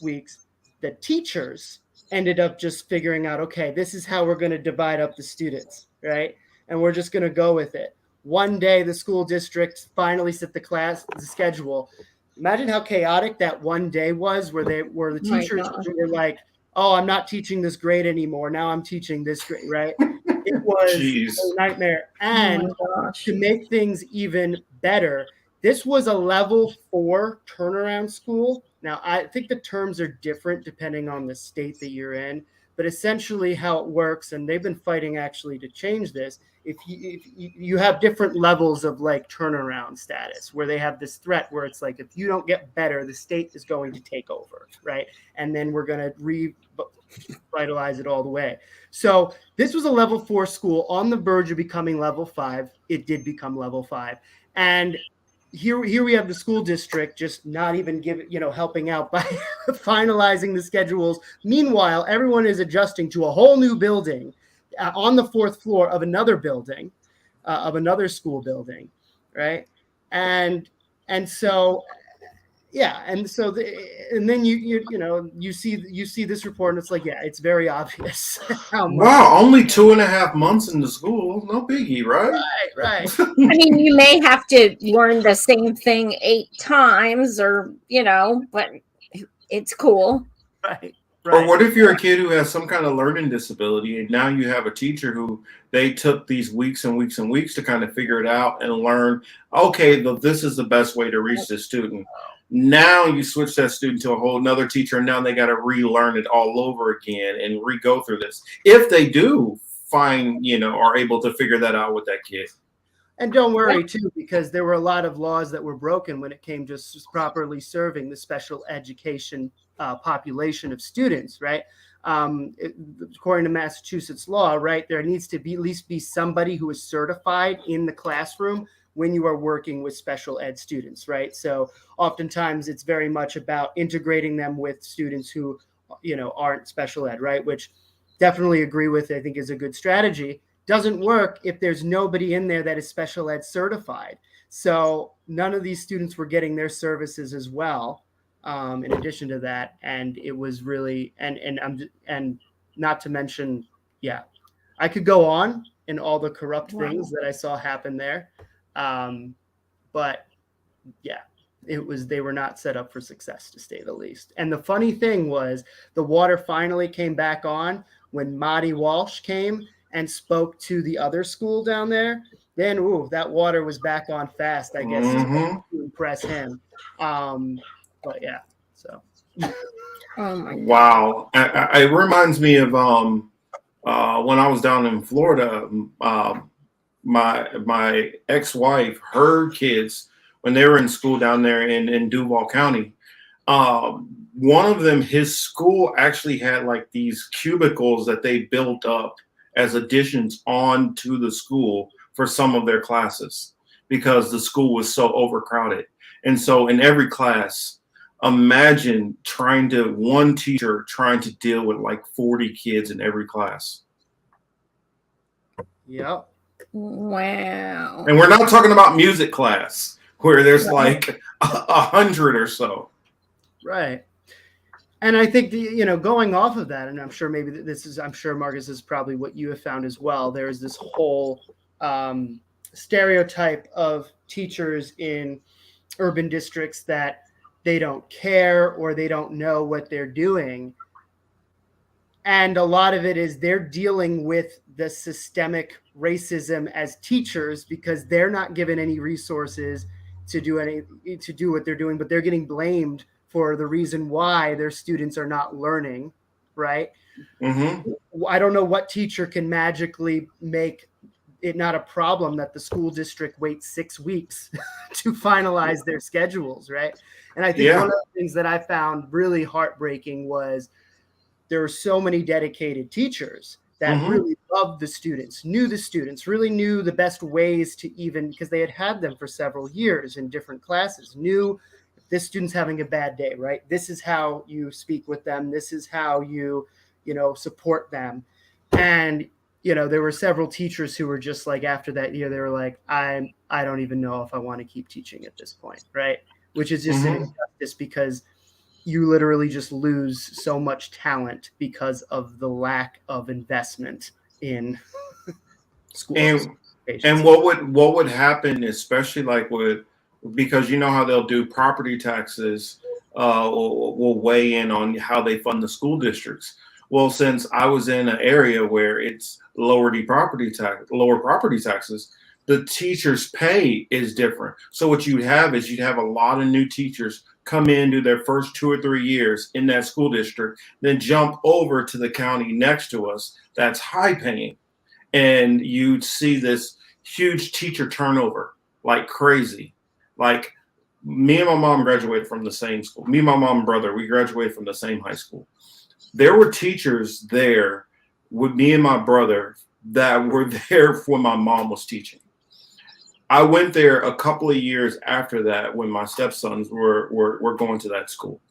weeks, the teachers ended up just figuring out, okay, this is how we're going to divide up the students, right? And we're just going to go with it. One day, the school district finally set the schedule. Imagine how chaotic that one day was, where the teachers were like, oh, I'm not teaching this grade anymore. Now I'm teaching this grade, right? It was a nightmare. And to make things even better, this was a level 4 turnaround school. Now, I think the terms are different depending on the state that you're in, but essentially how it works, and they've been fighting actually to change this, if you have different levels of like turnaround status, where they have this threat where it's like, if you don't get better, the state is going to take over, right? And then we're going to revitalize it all the way. So this was a level 4 school on the verge of becoming level 5. It did become level 5. And here we have the school district just not even helping out by finalizing the schedules. Meanwhile, everyone is adjusting to a whole new building on the 4th floor of another building, of another school building, right? And so, yeah, and so and then you see this report, and it's like, yeah, it's very obvious. Wow, only 2.5 months in the school, no biggie, right? Right. I mean, you may have to learn the same thing 8 times, or but it's cool. Right. Or what if you're a kid who has some kind of learning disability, and now you have a teacher who they took these weeks and weeks and weeks to kind of figure it out and learn, okay, this is the best way to reach this student. Now you switch that student to a whole another teacher, and now they got to relearn it all over again and re-go through this. If they do are able to figure that out with that kid. And don't worry, too, because there were a lot of laws that were broken when it came to properly serving the special education population of students, right? According to Massachusetts law, right, there needs to be at least be somebody who is certified in the classroom when you are working with special ed students, right? So oftentimes it's very much about integrating them with students who, aren't special ed, right? Which definitely agree with, I think is a good strategy. doesn't work if there's nobody in there that is special ed certified. So none of these students were getting their services as well. In addition to that, and it was really and not to mention, yeah, I could go on in all the corrupt things that I saw happen there, but yeah, they were not set up for success, to say the least. And the funny thing was, the water finally came back on when Marty Walsh came and spoke to the other school down there. Then, that water was back on fast, I guess, to impress him. But yeah, so. Oh my God. Wow. It reminds me of when I was down in Florida, my ex-wife, her kids, when they were in school down there in Duval County, one of them, his school actually had like these cubicles that they built up as additions on to the school for some of their classes because the school was so overcrowded. And so in every class, imagine one teacher trying to deal with like 40 kids in every class. Yep. Wow. And we're not talking about music class where there's like 100 or so. Right. And I think, going off of that, and I'm sure Marcus, is probably what you have found as well. There's this whole stereotype of teachers in urban districts that they don't care or they don't know what they're doing. And a lot of it is they're dealing with the systemic racism as teachers because they're not given any resources to do what they're doing, but they're getting blamed for the reason why their students are not learning, right? Mm-hmm. I don't know what teacher can magically make it not a problem that the school district waits 6 weeks to finalize their schedules, right? And I think one of the things that I found really heartbreaking was there were so many dedicated teachers that really loved the students, knew the students, really knew the best ways to even, because they had them for several years in different classes, knew if this student's having a bad day, right? This is how you speak with them. This is how you support them. And, there were several teachers who were just like, after that year, they were like, I don't even know if I want to keep teaching at this point, right? Which is just an injustice because you literally just lose so much talent because of the lack of investment in schools. And what would happen, especially like because you know how they'll do property taxes will weigh in on how they fund the school districts. Well, since I was in an area where it's lower property taxes, the teachers' pay is different. So what you'd have a lot of new teachers come in, do their first 2 or 3 years in that school district, then jump over to the county next to us that's high paying. And you'd see this huge teacher turnover like crazy. Like me and my mom graduated from the same school. Me and my mom and brother, we graduated from the same high school. There were teachers there with me and my brother that were there when my mom was teaching. I went there a couple of years after that when my stepsons were going to that school.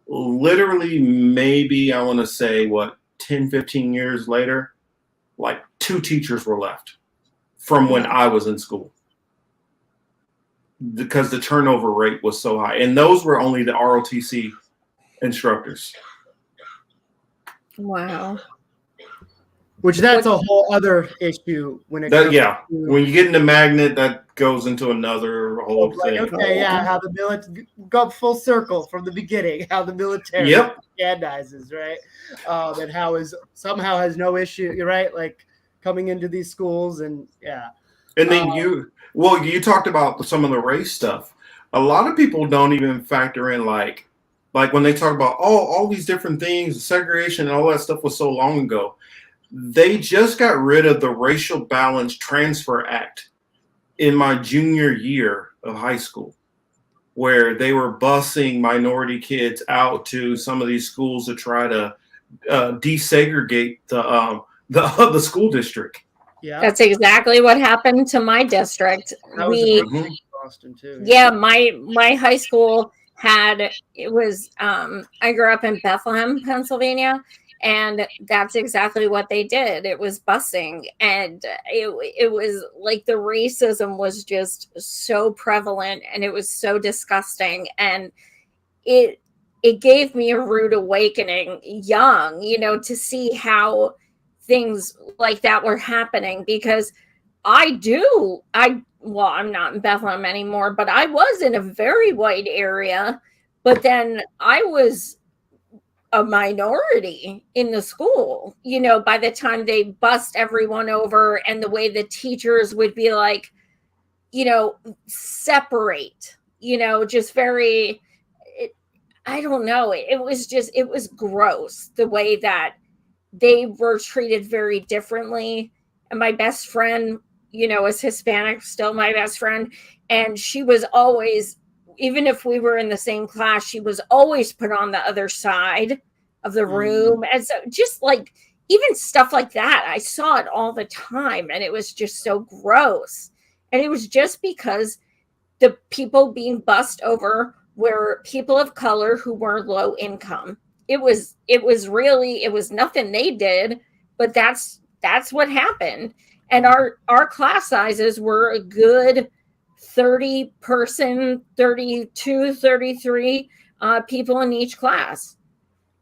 Literally, maybe I want to say 10, 15 years later, like 2 teachers were left from when I was in school because the turnover rate was so high. And those were only the ROTC instructors. Wow. Which that's a whole other issue when it comes to, when you get into magnet, that goes into another whole thing. Okay, how the military go full circle from the beginning, how the military propagandizes, right? And how somehow has no issue, right? Like coming into these schools and And then you talked about some of the race stuff. A lot of people don't even factor in like when they talk about all these different things, segregation and all that stuff was so long ago. They just got rid of the Racial Balance Transfer Act in my junior year of high school, where they were busing minority kids out to some of these schools to try to desegregate the school district. Yeah, that's exactly what happened to my district. Boston too. Yeah, my high school I grew up in Bethlehem, Pennsylvania. And that's exactly what they did. It was busing. And it was like the racism was just so prevalent, and it was so disgusting. And it gave me a rude awakening young, to see how things like that were happening. Because I'm not in Bethlehem anymore, but I was in a very white area. But then I was a minority in the school, by the time they bust everyone over, and the way the teachers would be like, separate, just very, I don't know. It was gross the way that they were treated very differently. And my best friend, is Hispanic, still my best friend. And she was always, even if we were in the same class, she was always put on the other side of the room. And so just like, even stuff like that, I saw it all the time. And it was just so gross. And it was just because the people being bussed over were people of color who were low income. It was nothing they did, but that's what happened. And our class sizes were a good 30 person, 32, 33 people in each class.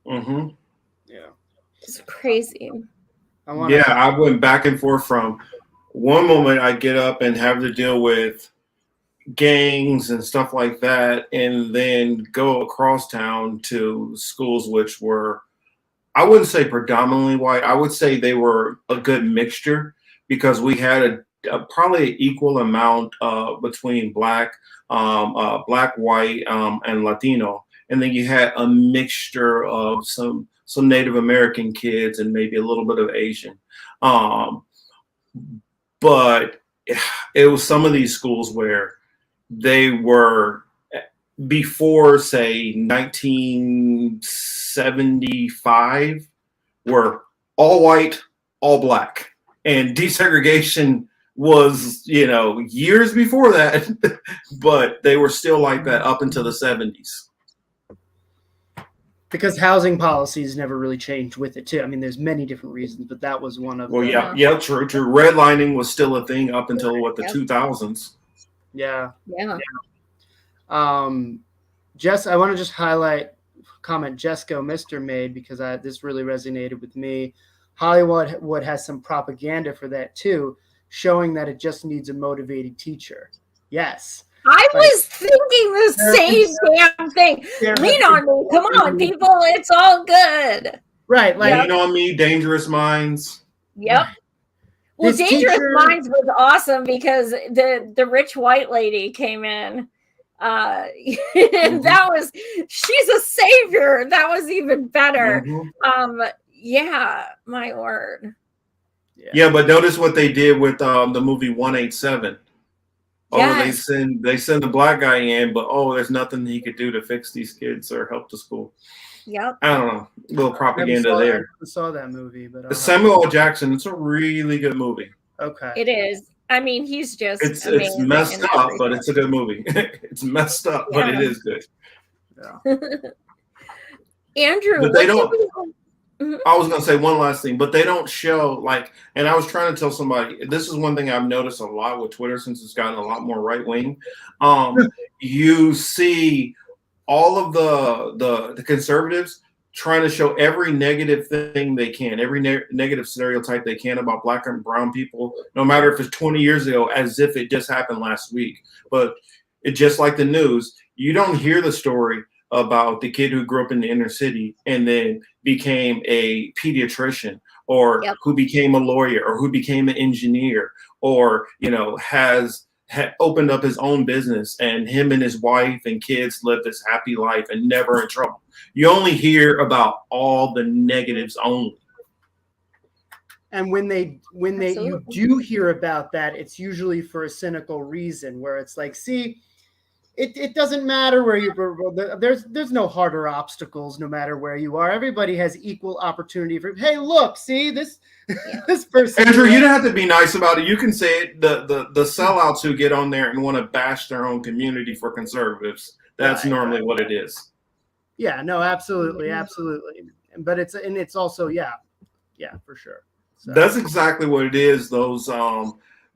Mm-hmm. Yeah. It's crazy. I went back and forth from one moment I get up and have to deal with gangs and stuff like that, and then go across town to schools which were, I wouldn't say predominantly white. I would say they were a good mixture, because we had probably an equal amount between black, white, and Latino, and then you had a mixture of some Native American kids and maybe a little bit of Asian. But it was some of these schools where they were, before say 1975, were all white, all black, and desegregation was, years before that, but they were still like that up until the 70s. Because housing policies never really changed with it too. I mean, there's many different reasons, but that was one of them. Yeah, true. Redlining was still a thing up until the 2000s. Yeah. Jess, I want to just highlight a comment Jessica Mister made, because this really resonated with me. Hollywood has some propaganda for that too, showing that it just needs a motivated teacher. Yes. I was thinking the same damn thing. Lean on me. Come on, people. It's all good. Right. Lean on me, Dangerous Minds. Yep. Well, Dangerous Minds was awesome because the rich white lady came in. And she's a savior. That was even better. Mm-hmm. Yeah, my word. Yeah, but notice what they did with the movie 187. Yes. They send the black guy in, but there's nothing he could do to fix these kids or help the school. Yep. I don't know. A little propaganda there. I saw that movie, but Samuel L. Jackson. It's a really good movie. Okay. It is. I mean, he's just it's messed up, but it's a good movie. It's messed up, but it is good. Yeah. Andrew, but they don't. I was going to say one last thing, but they don't show and I was trying to tell somebody, this is one thing I've noticed a lot with Twitter since it's gotten a lot more right wing. You see all of the conservatives trying to show every negative thing they can, every negative stereotype they can about black and brown people, no matter if it's 20 years ago, as if it just happened last week. But it just like the news, you don't hear the story about the kid who grew up in the inner city and then became a pediatrician, or who became a lawyer, or who became an engineer, or has opened up his own business, and him and his wife and kids live this happy life and never in trouble. You only hear about all the negatives only. And when you do hear about that, it's usually for a cynical reason, where it's like, see, it doesn't matter where there's no harder obstacles no matter where you are. Everybody has equal opportunity for, hey, look, see this person. Andrew, you don't have to be nice about it. You can say it. The sellouts who get on there and want to bash their own community for conservatives. That's normally what it is. Yeah, no, absolutely. but it's also yeah, for sure. So. That's exactly what it is. Those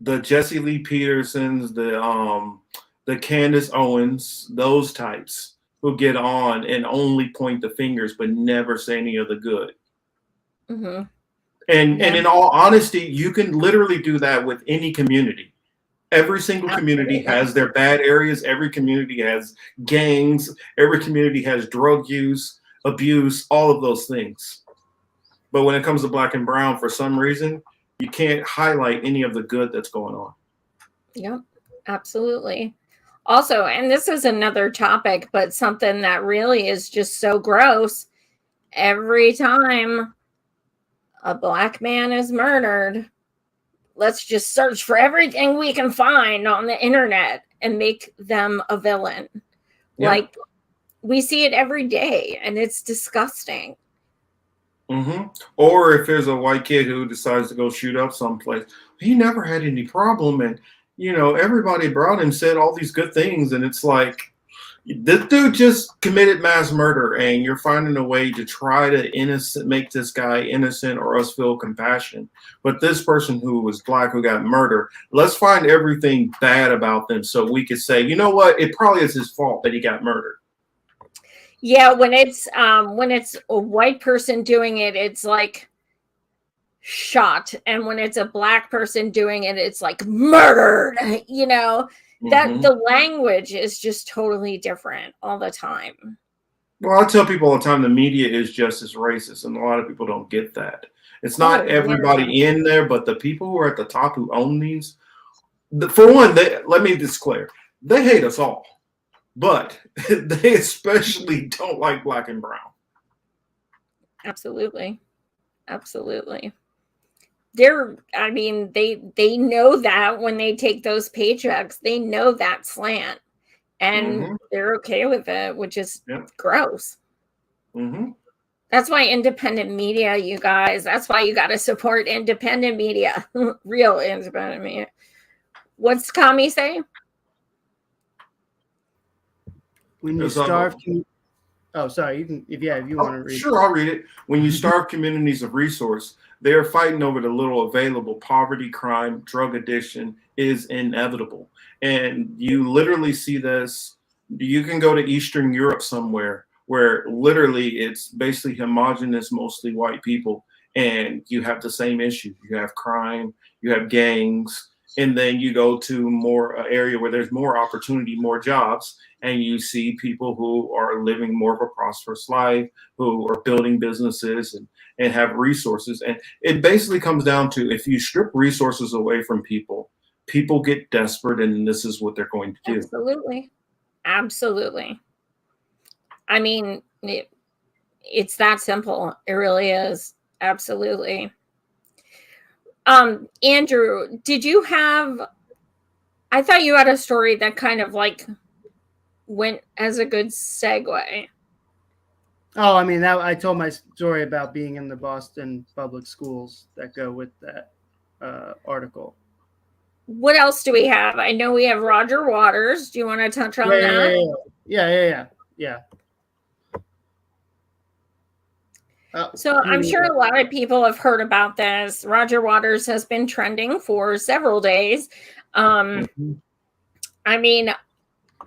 the Jesse Lee Petersons, the Candace Owens, those types who get on and only point the fingers but never say any of the good. Mm-hmm. And in all honesty, you can literally do that with any community. Every single community has their bad areas. Every community has gangs. Every community has drug use, abuse, all of those things. But when it comes to Black and brown, for some reason, you can't highlight any of the good that's going on. Yep, absolutely. Also, and this is another topic, but something that really is just so gross. Every time a Black man is murdered, let's just search for everything we can find on the internet and make them a villain. Yeah. Like, we see it every day, and it's disgusting. Mm-hmm. Or if there's a white kid who decides to go shoot up someplace, he never had any problem, and everybody around him said all these good things, and it's like, this dude just committed mass murder, and you're finding a way to try to make this guy innocent or us feel compassion. But this person who was Black who got murdered, let's find everything bad about them so we could say, you know what, it probably is his fault that he got murdered. Yeah, when it's a white person doing it, it's like shot, and when it's a Black person doing it, it's like murdered. That the language is just totally different all the time. Well, I tell people all the time, the media is just as racist, and a lot of people don't get that. It's not everybody in there, but the people who are at the top who own these. For one, let me declare, they hate us all. But they especially don't like Black and brown. Absolutely. Absolutely. They know that when they take those paychecks, they know that slant. And they're okay with it, which is gross. Mm-hmm. That's why independent media, you guys, that's why you got to support independent media. Real independent media. What's Kami say? When you starve, sorry. You can, if you want to read. Sure, I'll read it. When you starve communities of resource, they are fighting over the little available. Poverty, crime, drug addiction is inevitable, and you literally see this. You can go to Eastern Europe somewhere where literally it's basically homogenous, mostly white people, and you have the same issue. You have crime, you have gangs. And then you go to more area where there's more opportunity, more jobs, and you see people who are living more of a prosperous life, who are building businesses and have resources. And it basically comes down to, if you strip resources away from people, people get desperate, and this is what they're going to do. Absolutely. Absolutely. I mean, it's that simple. It really is. Absolutely. Andrew, I thought you had a story that kind of like went as a good segue. Oh, I mean, I told my story about being in the Boston public schools that go with that article. What else do we have? I know we have Roger Waters. Do you want to touch on that? Yeah. So I'm sure a lot of people have heard about this. Roger Waters has been trending for several days. I mean,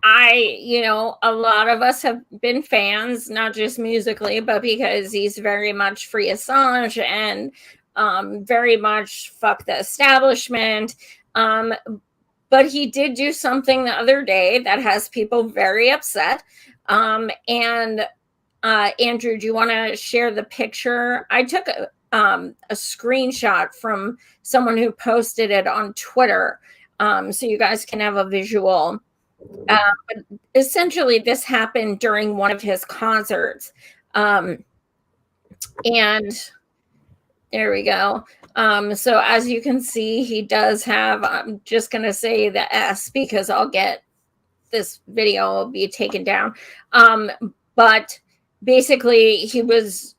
a lot of us have been fans, not just musically, but because he's very much free Assange and very much fuck the establishment. But he did do something the other day that has people very upset. Andrew, do you want to share the picture? I took a screenshot from someone who posted it on Twitter, so you guys can have a visual. But essentially, this happened during one of his concerts. And there we go. So as you can see, he does have, I'm just going to say the S because this video will be taken down. But basically, he was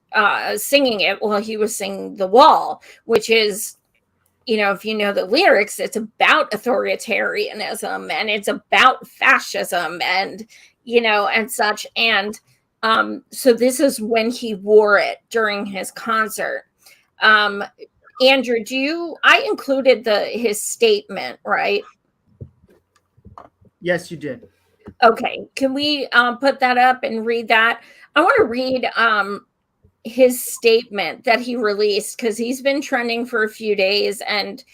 singing it. Well, he was singing The Wall, which is, if you know the lyrics, it's about authoritarianism and it's about fascism and, and such. And So this is when he wore it during his concert. Andrew, I included his statement, right? Yes, you did. Okay. Can we put that up and read that? I want to read his statement that he released, because he's been trending for a few days, and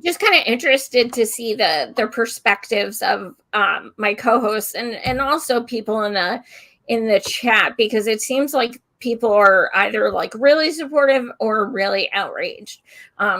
just kind of interested to see the perspectives of my co-hosts and also people in the chat, because it seems like people are either like really supportive or really outraged.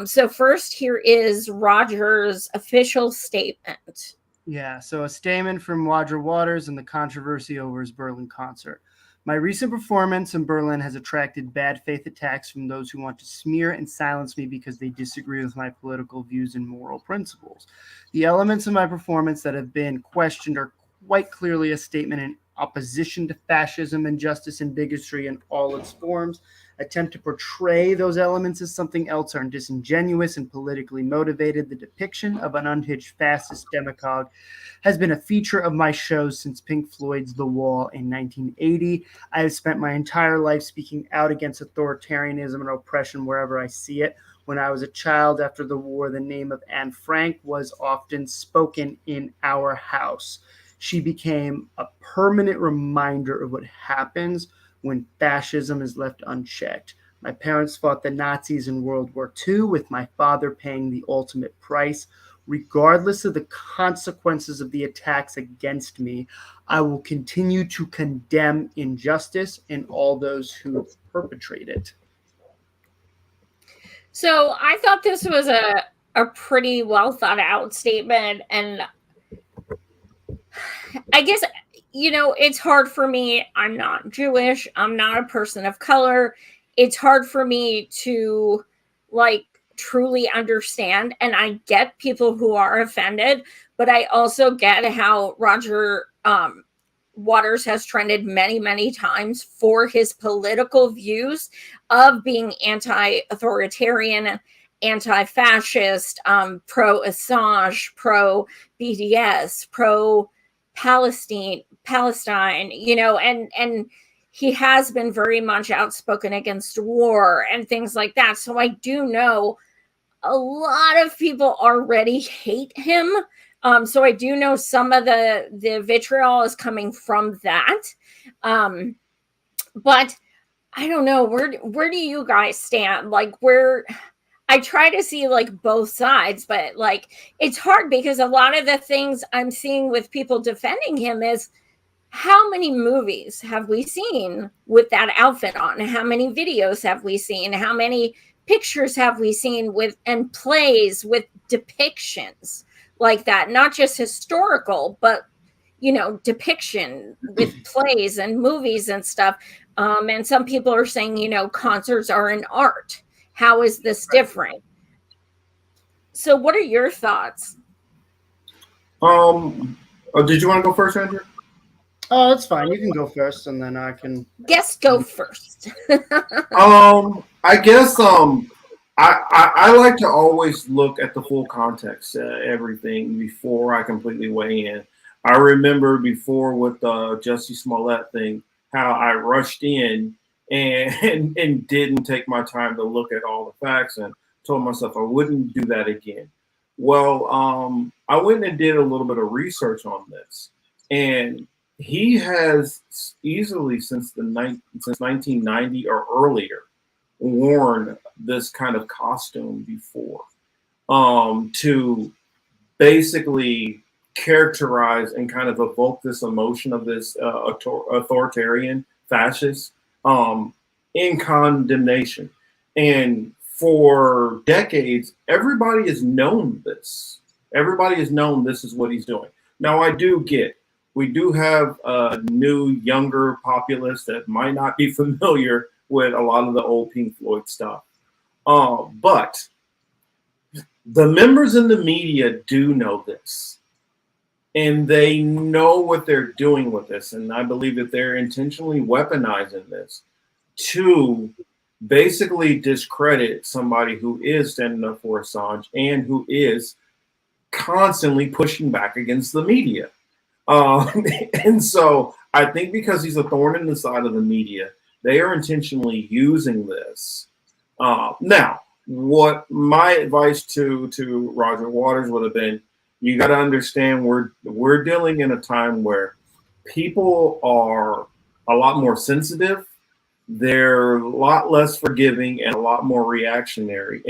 So first, here is Roger's official statement. Yeah, so a statement from Roger Waters and the controversy over his Berlin concert. My recent performance in Berlin has attracted bad faith attacks from those who want to smear and silence me because they disagree with my political views and moral principles. The elements of my performance that have been questioned are quite clearly a statement in opposition to fascism, injustice, and bigotry in all its forms. Attempt to portray those elements as something else are disingenuous and politically motivated. The depiction of an unhinged fascist demagogue has been a feature of my shows since Pink Floyd's The Wall in 1980. I have spent my entire life speaking out against authoritarianism and oppression wherever I see it. When I was a child after the war, the name of Anne Frank was often spoken in our house. She became a permanent reminder of what happens when fascism is left unchecked. My parents fought the Nazis in World War II, with my father paying the ultimate price. Regardless of the consequences of the attacks against me, I will continue to condemn injustice and all those who perpetrate it. So I thought this was a pretty well thought out statement, and I guess, it's hard for me. I'm not Jewish. I'm not a person of color. It's hard for me to truly understand. And I get people who are offended, but I also get how Roger Waters has trended many, many times for his political views of being anti-authoritarian, anti-fascist, pro-Assange, pro-BDS, pro-Palestine, and he has been very much outspoken against war and things like that. So I do know a lot of people already hate him. So I do know some of the vitriol is coming from that. But I don't know, where do you guys stand? I try to see both sides, but it's hard because a lot of the things I'm seeing with people defending him is, how many movies have we seen with that outfit on? How many videos have we seen? How many pictures have we seen and plays with depictions like that? Not just historical, but depiction with plays and movies and stuff. And some people are saying, concerts are an art. How is this different? So what are your thoughts? Did you want to go first, Andrew? Oh, that's fine. You can go first, and then I can. Guess go first. I guess I like to always look at the full context, everything before I completely weigh in. I remember before with the Jussie Smollett thing, how I rushed in and didn't take my time to look at all the facts and told myself I wouldn't do that again. Well, I went and did a little bit of research on this, and he has easily since 1990 or earlier worn this kind of costume before, to basically characterize and kind of evoke this emotion of this authoritarian fascist in condemnation. And for decades, everybody has known this. Everybody has known this is what he's doing. Now, we do have a new, younger populace that might not be familiar with a lot of the old Pink Floyd stuff. But the members in the media do know this. And they know what they're doing with this. And I believe that they're intentionally weaponizing this to basically discredit somebody who is standing up for Assange and who is constantly pushing back against the media. And so I think because he's a thorn in the side of the media, they are intentionally using this. Now, what my advice to Roger Waters would have been, you got to understand we're dealing in a time where people are a lot more sensitive. They're a lot less forgiving and a lot more reactionary.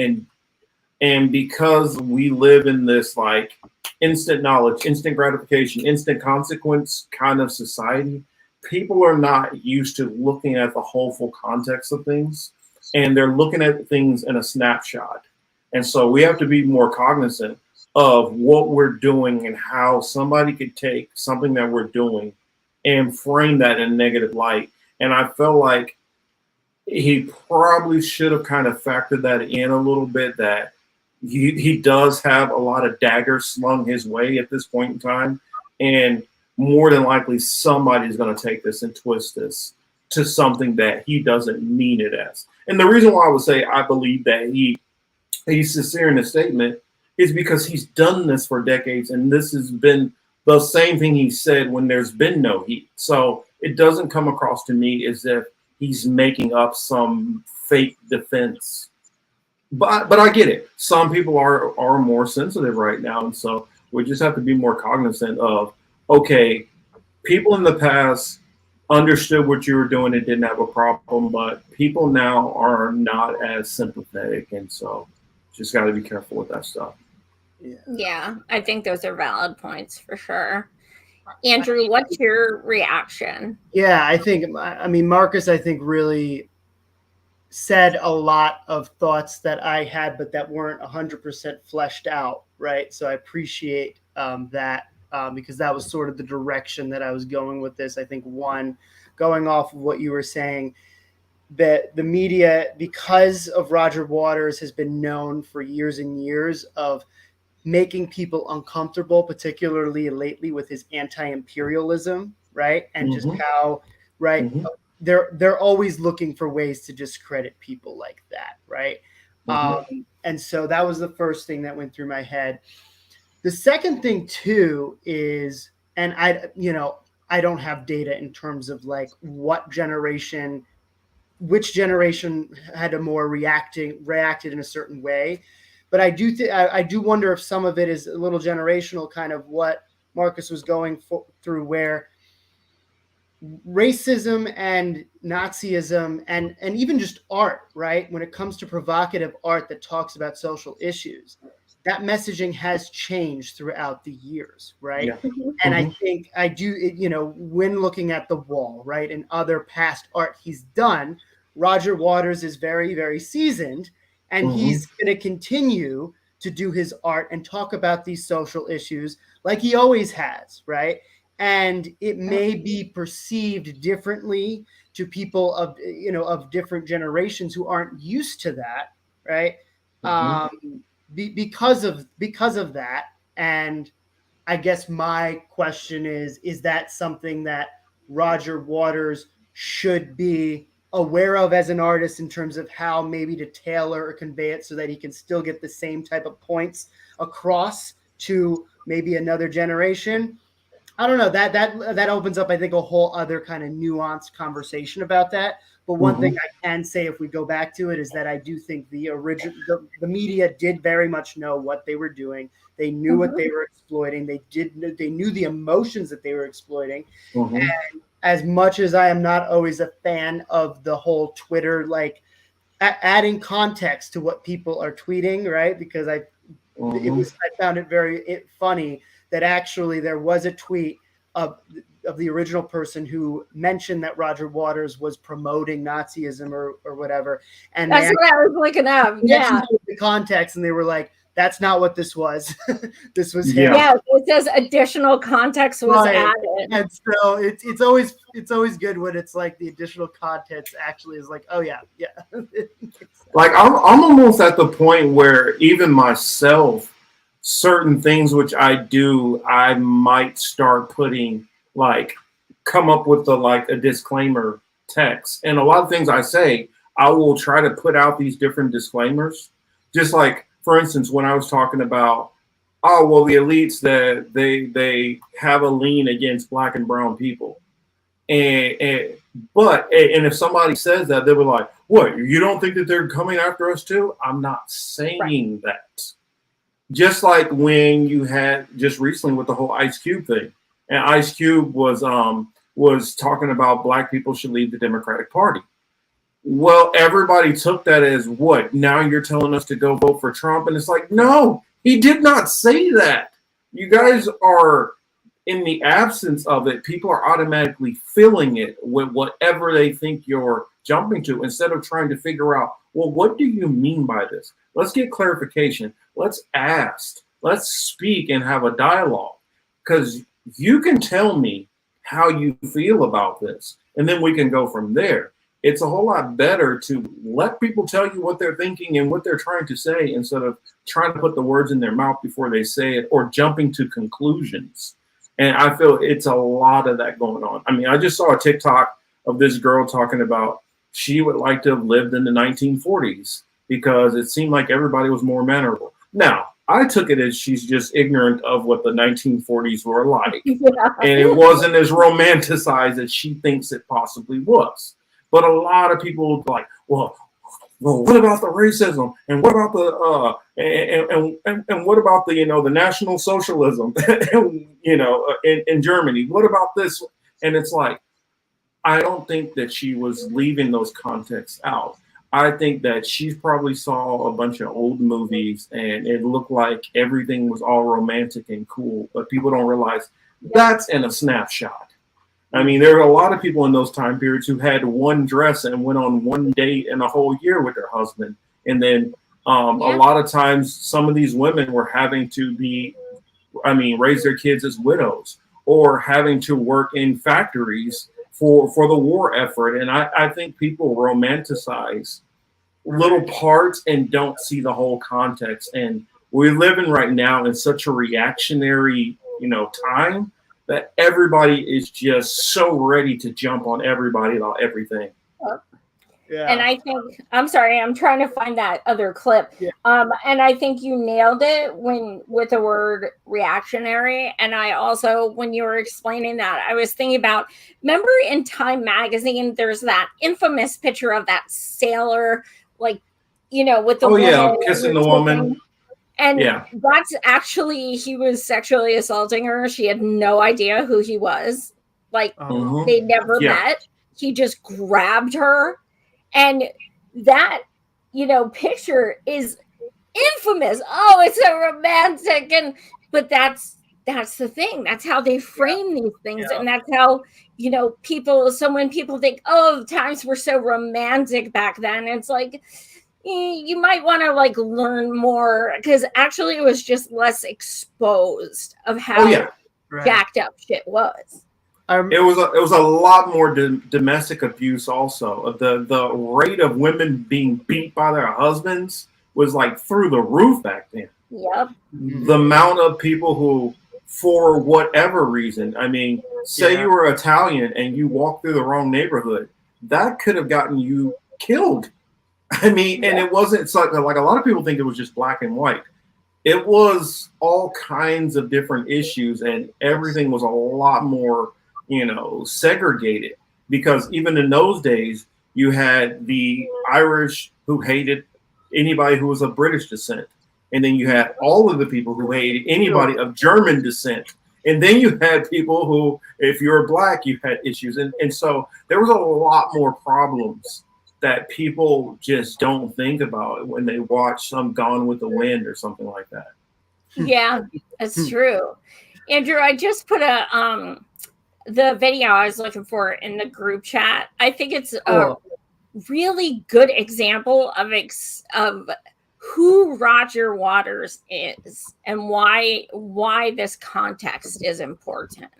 And because we live in this like instant knowledge, instant gratification, instant consequence kind of society, people are not used to looking at the whole full context of things, and they're looking at things in a snapshot. And so we have to be more cognizant of what we're doing and how somebody could take something that we're doing and frame that in a negative light. And I felt like he probably should have kind of factored that in a little bit, that he does have a lot of daggers slung his way at this point in time. And more than likely, somebody's going to take this and twist this to something that he doesn't mean it as. And the reason why I would say I believe that he's sincere in his statement is because he's done this for decades, and this has been the same thing he said when there's been no heat. So it doesn't come across to me as if he's making up some fake defense. But I get it. Some people are more sensitive right now, and so we just have to be more cognizant of, okay, people in the past understood what you were doing and didn't have a problem, but people now are not as sympathetic, and so just got to be careful with that stuff. Yeah, I think those are valid points for sure. Andrew, what's your reaction? Yeah, I mean, Marcus, I think really said a lot of thoughts that I had, but that weren't 100% fleshed out, right? So I appreciate that because that was sort of the direction that I was going with this. I think going off of what you were saying, that the media, because of Roger Waters, has been known for years and years of making people uncomfortable, particularly lately with his anti-imperialism, right? And just how, right, they're always looking for ways to discredit people like that, right? And so that was the first thing that went through my head. The second thing too is, and I don't have data in terms of like which generation had a more reacted in a certain way. But I do wonder if some of it is a little generational, kind of what Marcus was going through, where racism and Nazism and even just art, right? When it comes to provocative art that talks about social issues, that messaging has changed throughout the years, right? Yeah. And I think I do, when looking at The Wall, right, and other past art he's done, Roger Waters is very, very seasoned, and he's going to continue to do his art and talk about these social issues like he always has, right? And it may be perceived differently to people of different generations who aren't used to that, right? Because of that. And I guess my question is that something that Roger Waters should be aware of as an artist in terms of how maybe to tailor or convey it so that he can still get the same type of points across to maybe another generation? I don't know. That opens up, I think, a whole other kind of nuanced conversation about that. But one thing I can say, if we go back to it, is that I do think the media did very much know what they were doing. They knew what they were exploiting. They knew the emotions that they were exploiting. And as much as I am not always a fan of the whole Twitter, like adding context to what people are tweeting, right? Because I found it very funny that actually there was a tweet of the original person who mentioned that Roger Waters was promoting Nazism or whatever. And that's what I was looking up. Yeah. The context, and they were like, that's not what this was. This was him. Yeah, it says additional context was added. And so it's always good when it's like the additional context actually is like, oh yeah. Like I'm almost at the point where even myself, certain things which I do, I might start putting come up with a disclaimer text. And a lot of things I say, I will try to put out these different disclaimers. Just like, for instance, when I was talking about, the elites, that they have a lean against Black and brown people. And if somebody says that, they were like, "What? You don't think that they're coming after us too?" I'm not saying that. Just like when you had just recently with the whole Ice Cube thing, and Ice Cube was talking about black people should leave the Democratic Party. Well, everybody took that as what? Now you're telling us to go vote for Trump, and it's like, no, he did not say that. You guys are, in the absence of it, people are automatically filling it with whatever they think you're jumping to instead of trying to figure out, well, what do you mean by this? Let's get clarification. Let's ask. Let's speak and have a dialogue. Because you can tell me how you feel about this, and then we can go from there. It's a whole lot better to let people tell you what they're thinking and what they're trying to say instead of trying to put the words in their mouth before they say it or jumping to conclusions. And I feel it's a lot of that going on. I mean, I just saw a TikTok of this girl talking about she would like to have lived in the 1940s because it seemed like everybody was more mannerable. Now, I took it as she's just ignorant of what the 1940s were like. Yeah. And it wasn't as romanticized as she thinks it possibly was. But a lot of people like, well, what about the racism? And what about the and what about the the National Socialism in Germany? What about this? And it's like, I don't think that she was leaving those contexts out. I think that she probably saw a bunch of old movies and it looked like everything was all romantic and cool, but people don't realize that's in a snapshot. I mean, there are a lot of people in those time periods who had one dress and went on one date in a whole year with their husband. And then a lot of times some of these women were having to raise their kids as widows or having to work in factories for the war effort. And I think people romanticize little parts and don't see the whole context. And we're living right now in such a reactionary, time that everybody is just so ready to jump on everybody about everything. Yeah. And I think, I'm sorry, I'm trying to find that other clip. Yeah. And I think you nailed it with the word reactionary. And I also, when you were explaining that, I was thinking about, remember in Time magazine, there's that infamous picture of that sailor, with the woman kissing the woman. And that's actually, he was sexually assaulting her. She had no idea who he was. They never met. He just grabbed her. And that, picture is infamous. Oh, it's so romantic. But that's the thing. That's how they frame these things. Yeah. And that's how, when people think, oh, times were so romantic back then, it's like, you might want to learn more, because actually it was just less exposed of how jacked up shit was. It was a lot more domestic abuse. Also, the rate of women being beat by their husbands was through the roof back then. Yep. The amount of people who, for whatever reason, say you were Italian and you walked through the wrong neighborhood, that could have gotten you killed. And it wasn't, it's like a lot of people think it was just black and white. It was all kinds of different issues, and everything was a lot more, segregated, because even in those days, you had the Irish who hated anybody who was of British descent. And then you had all of the people who hated anybody of German descent. And then you had people who, if you were black, you had issues. And so there was a lot more problems that people just don't think about when they watch some Gone with the Wind or something like that. Yeah, that's true. Andrew, I just put the video I was looking for in the group chat. I think it's a really good example of who Roger Waters is and why this context is important.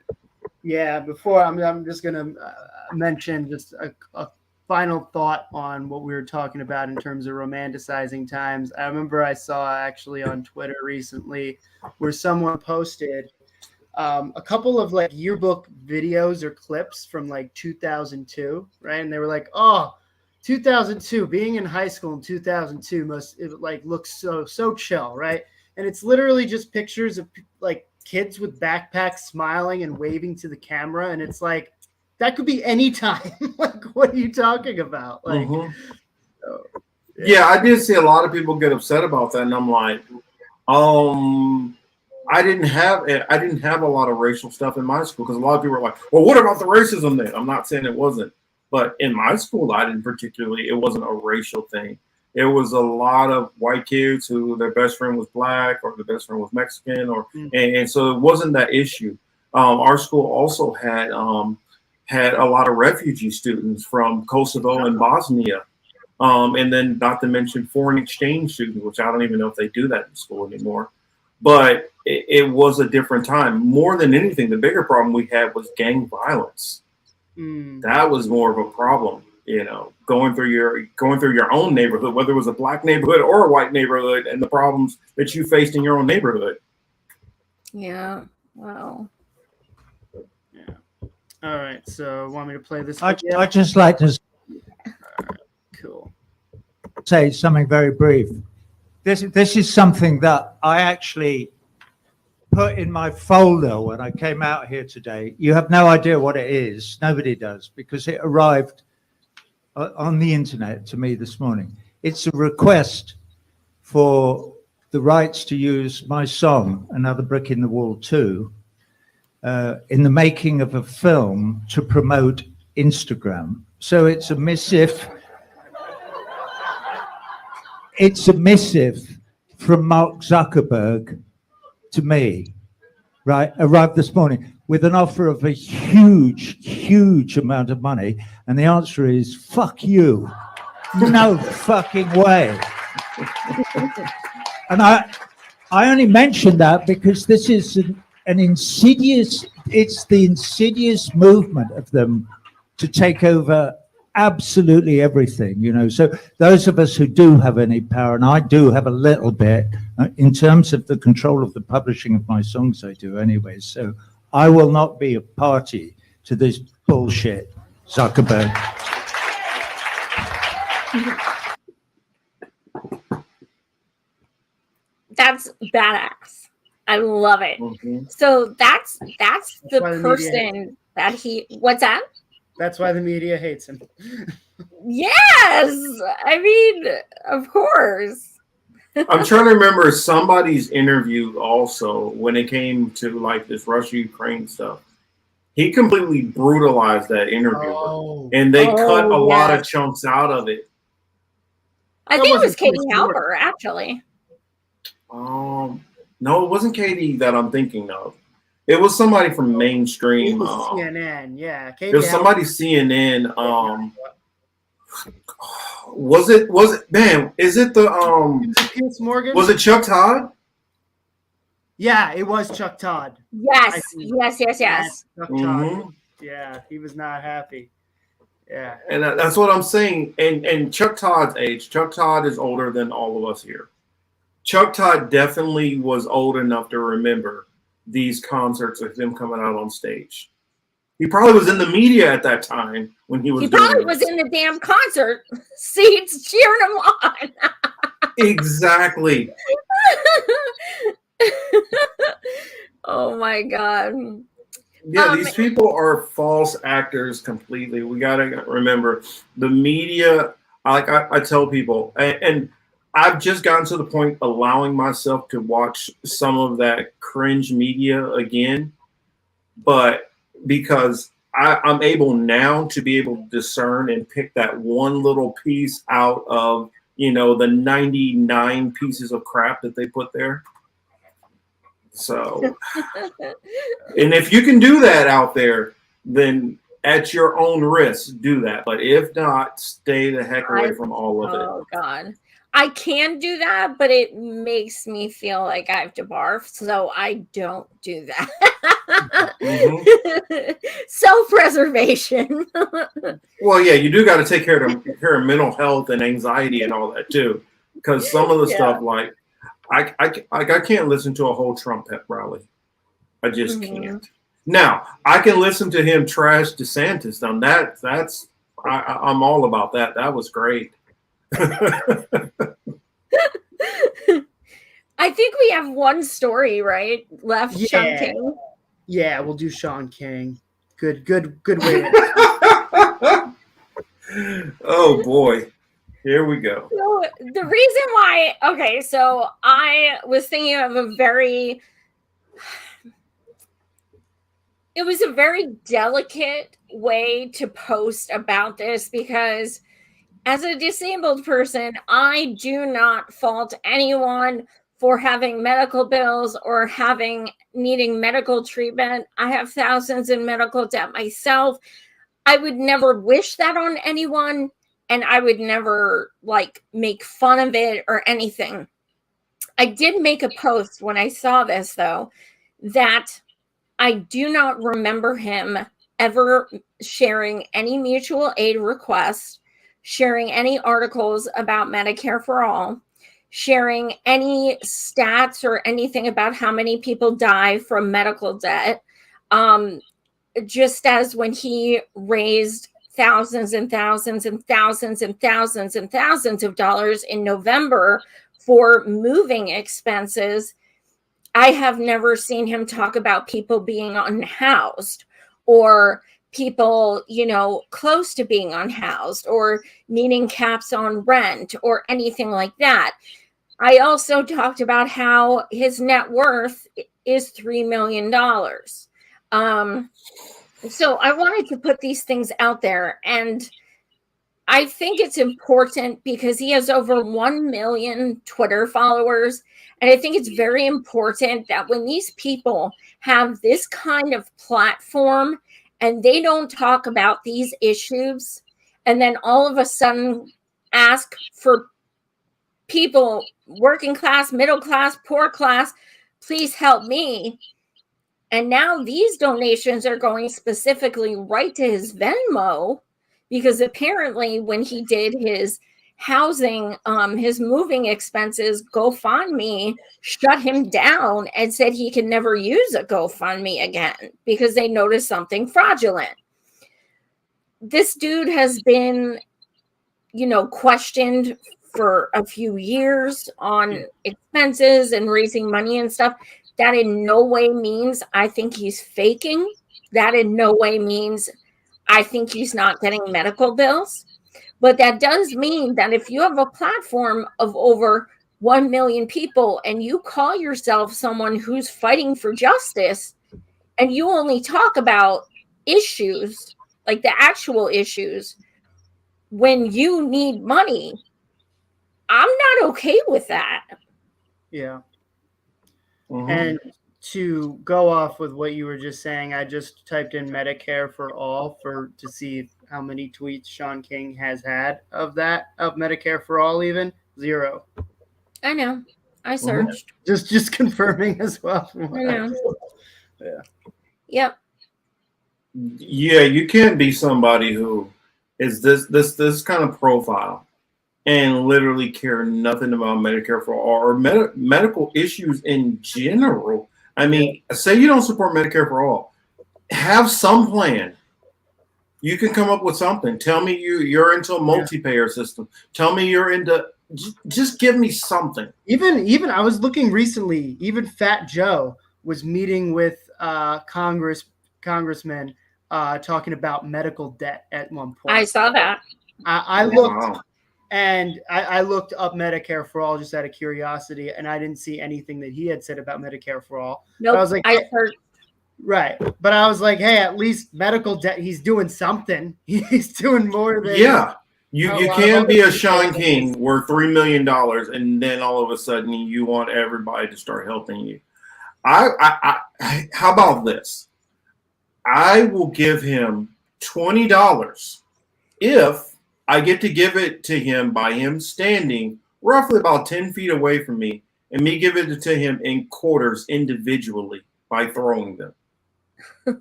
Yeah, before I'm just going to mention just a final thought on what we were talking about in terms of romanticizing times. I remember I saw actually on Twitter recently where someone posted a couple of yearbook videos or clips from 2002, right? And they were like, oh, 2002, being in high school in 2002 looks so chill, right? And it's literally just pictures of kids with backpacks smiling and waving to the camera. And it's like, that could be any time. Like, what are you talking about? Like, yeah, I did see a lot of people get upset about that, and I'm like, I didn't have a lot of racial stuff in my school, because a lot of people were like, well, what about the racism then? I'm not saying it wasn't, but in my school, it wasn't a racial thing. It was a lot of white kids who their best friend was black or their best friend was Mexican, and so it wasn't that issue. Our school also had a lot of refugee students from Kosovo and Bosnia. And then not to mention foreign exchange students, which I don't even know if they do that in school anymore. But it was a different time. More than anything, the bigger problem we had was gang violence. That was more of a problem, going through your own neighborhood, whether it was a black neighborhood or a white neighborhood, and the problems that you faced in your own neighborhood. Yeah. Wow. Yeah. All right. So, want me to play this? I'd just like to Cool. say something very brief. This is something that I actually put in my folder when I came out here today. You have no idea what it is. Nobody does, because it arrived on the internet to me this morning. It's a request for the rights to use my song, Another Brick in the Wall 2, in the making of a film to promote Instagram. So it's a missive. It's a missive from Mark Zuckerberg to me, right? Arrived this morning with an offer of a huge amount of money. And the answer is, fuck you. No fucking way. And I only mention that because this is an insidious, it's the insidious movement of them to take over absolutely everything, so those of us who do have any power, and I do have a little bit in terms of the control of the publishing of my songs, I do anyway, so I will not be a party to this bullshit, Zuckerberg. That's badass. I love it. So that's the person that what's that? That's why the media hates him. Yes. I mean, of course. I'm trying to remember somebody's interview also when it came to like this Russia-Ukraine stuff. He completely brutalized that interview, and they cut a lot of chunks out of it. I think it was Katie Halper, actually. No, it wasn't Katie that I'm thinking of. It was somebody from mainstream. It was CNN, yeah. It was somebody CNN. Was it? Man, is it the Piers Morgan? Was it Chuck Todd? Yeah, it was Chuck Todd. Yes. Chuck Todd. Yeah, he was not happy. Yeah, and that's what I'm saying. And Chuck Todd's age. Chuck Todd is older than all of us here. Chuck Todd definitely was old enough to remember these concerts of him coming out on stage. He probably was in the media at that time when he was. He probably was in the damn concert seats cheering him on. Exactly. Oh my God. Yeah, these people are false actors completely. We got to remember the media. Like I tell people, and I've just gotten to the point allowing myself to watch some of that cringe media again, but because I'm able now to be able to discern and pick that one little piece out of, the 99 pieces of crap that they put there. So, and if you can do that out there, then at your own risk, do that. But if not, stay the heck away from all of it. Oh God. I can do that, but it makes me feel like I have to barf, so I don't do that. Self-preservation. Well, yeah, you do got to take care of mental health and anxiety and all that too, because some of the stuff, like I can't listen to a whole Trump pep rally. I just can't. Now I can listen to him trash DeSantis. Now I'm all about that. That was great. I think we have one story, right? Left, Sean King. Yeah, we'll do Sean King. Good way. Oh boy, here we go. So the reason why, okay, so I was thinking of it was a very delicate way to post about this, because as a disabled person, I do not fault anyone for having medical bills or needing medical treatment. I have thousands in medical debt myself. I would never wish that on anyone, and I would never make fun of it or anything. I did make a post when I saw this, though, that I do not remember him ever sharing any mutual aid requests, sharing any articles about Medicare for All, sharing any stats or anything about how many people die from medical debt. Just as when he raised thousands and thousands and thousands and thousands and thousands of dollars in November for moving expenses, I have never seen him talk about people being unhoused or people, close to being unhoused or needing caps on rent or anything like that. I also talked about how his net worth is $3 million. So I wanted to put these things out there, and I think it's important because he has over 1 million Twitter followers. And I think it's very important that when these people have this kind of platform and they don't talk about these issues, and then all of a sudden ask for people, working class, middle class, poor class, please help me. And now these donations are going specifically right to his Venmo, because apparently when he did his housing, his moving expenses, GoFundMe shut him down and said he can never use a GoFundMe again because they noticed something fraudulent. This dude has been, questioned for a few years on expenses and raising money and stuff. That in no way means I think he's faking. That in no way means I think he's not getting medical bills. But that does mean that if you have a platform of over 1 million people and you call yourself someone who's fighting for justice, and you only talk about issues, like the actual issues, when you need money, I'm not okay with that. Yeah. Mhm. And to go off with what you were just saying, I just typed in Medicare for All to see how many tweets Sean King has had of Medicare for All. Even 0. I know. I searched. Just confirming as well. I know. Yeah. Yep. Yeah, you can't be somebody who is this kind of profile and literally care nothing about Medicare for All or medical issues in general. I mean, say you don't support Medicare for All, have some plan. You can come up with something. Tell me you're into a multi-payer system. Tell me you're into. Just give me something. Even I was looking recently. Even Fat Joe was meeting with congressmen talking about medical debt at one point. I saw that. I looked. And I looked up Medicare for All just out of curiosity, and I didn't see anything that he had said about Medicare for All. Nope. I was like, right. But I was like, hey, at least medical debt, he's doing something. He's doing more than. Yeah. You can't be a Sean King worth $3 million, and then all of a sudden you want everybody to start helping you. How about this? I will give him $20 if I get to give it to him by him standing roughly about 10 feet away from me, and me give it to him in quarters individually by throwing them. All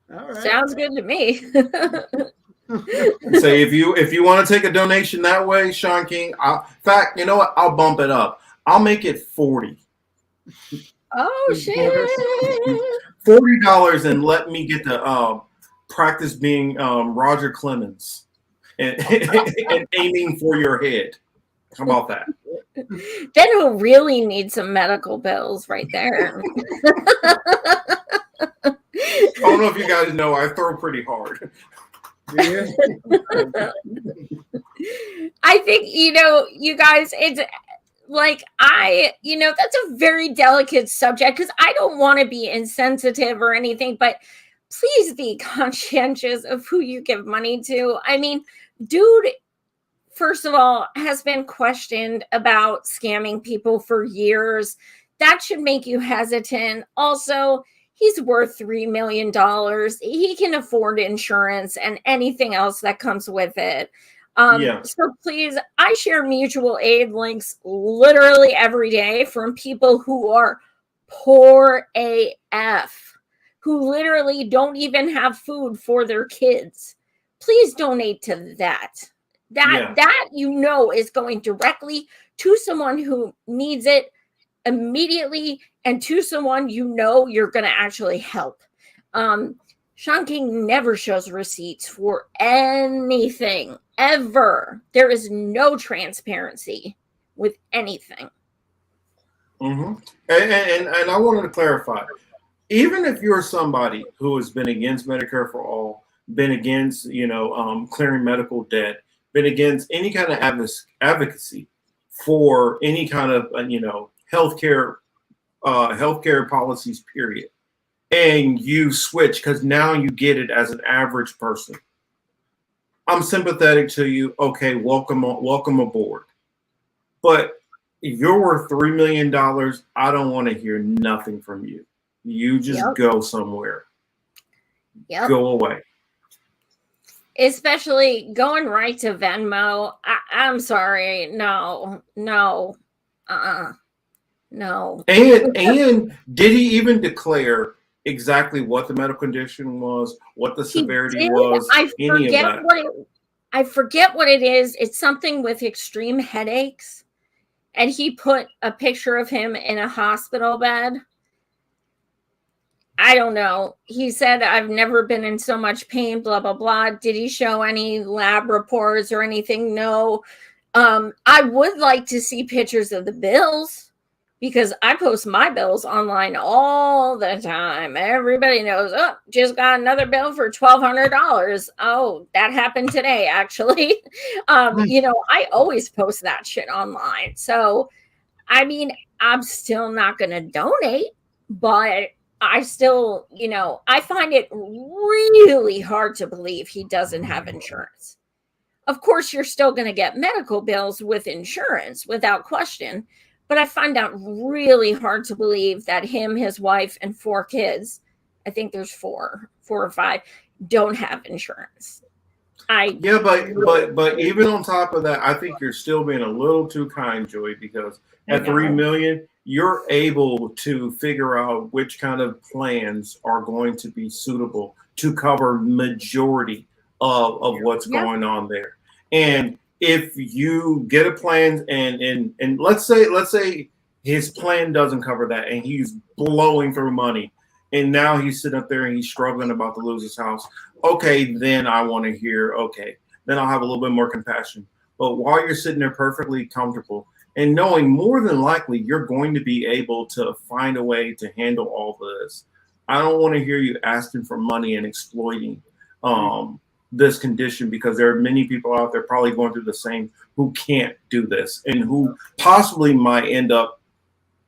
right. Sounds good to me. Say if you want to take a donation that way, Sean King. In fact, you know what? I'll bump it up. I'll make it 40. Oh shit! $40 and let me get to practice being Roger Clemens and aiming for your head. How about that? Then he'll really need some medical bills right there. I don't know if you guys know, I throw pretty hard. Yeah. I think, you guys, it's like, that's a very delicate subject because I don't want to be insensitive or anything, but please be conscientious of who you give money to. I mean, dude, first of all, has been questioned about scamming people for years. That should make you hesitant. Also, he's worth $3 million. He can afford insurance and anything else that comes with it. So please, I share mutual aid links literally every day from people who are poor AF, who literally don't even have food for their kids. Please donate to that. That is going directly to someone who needs it immediately and to someone you're going to actually help. Sean King never shows receipts for anything, ever. There is no transparency with anything. Mm-hmm. And I wanted to clarify, even if you're somebody who has been against Medicare for all, been against, clearing medical debt, been against any kind of advocacy for any kind of, healthcare policies, period, and you switch because now you get it as an average person, I'm sympathetic to you. Okay, welcome aboard. But you're worth $3 million. I don't want to hear nothing from you. You just go somewhere. Go away. Especially going right to Venmo. I'm sorry. No. No. And did he even declare exactly what the medical condition was, what the severity was? I forget what it is. It's something with extreme headaches. And he put a picture of him in a hospital bed. I don't know. He said, I've never been in so much pain, blah, blah, blah. Did he show any lab reports or anything? No. I would like to see pictures of the bills because I post my bills online all the time. Everybody knows, just got another bill for $1,200. Oh, that happened today, actually. I always post that shit online. So, I mean, I'm still not going to donate, but I still, I find it really hard to believe he doesn't have insurance. Of course, you're still going to get medical bills with insurance without question. But I find that really hard to believe that him, his wife, and 4 kids, I think there's 4 or 5, don't have insurance. But even on top of that, I think you're still being a little too kind, Joy, because at $3 million, you're able to figure out which kind of plans are going to be suitable to cover majority of what's going on there. And if you get a plan and let's say his plan doesn't cover that and he's blowing through money and now he's sitting up there and he's struggling about to lose his house. Okay, then I want to hear, then I'll have a little bit more compassion. But while you're sitting there perfectly comfortable and knowing more than likely you're going to be able to find a way to handle all this, I don't want to hear you asking for money and exploiting this condition, because there are many people out there probably going through the same who can't do this and who possibly might end up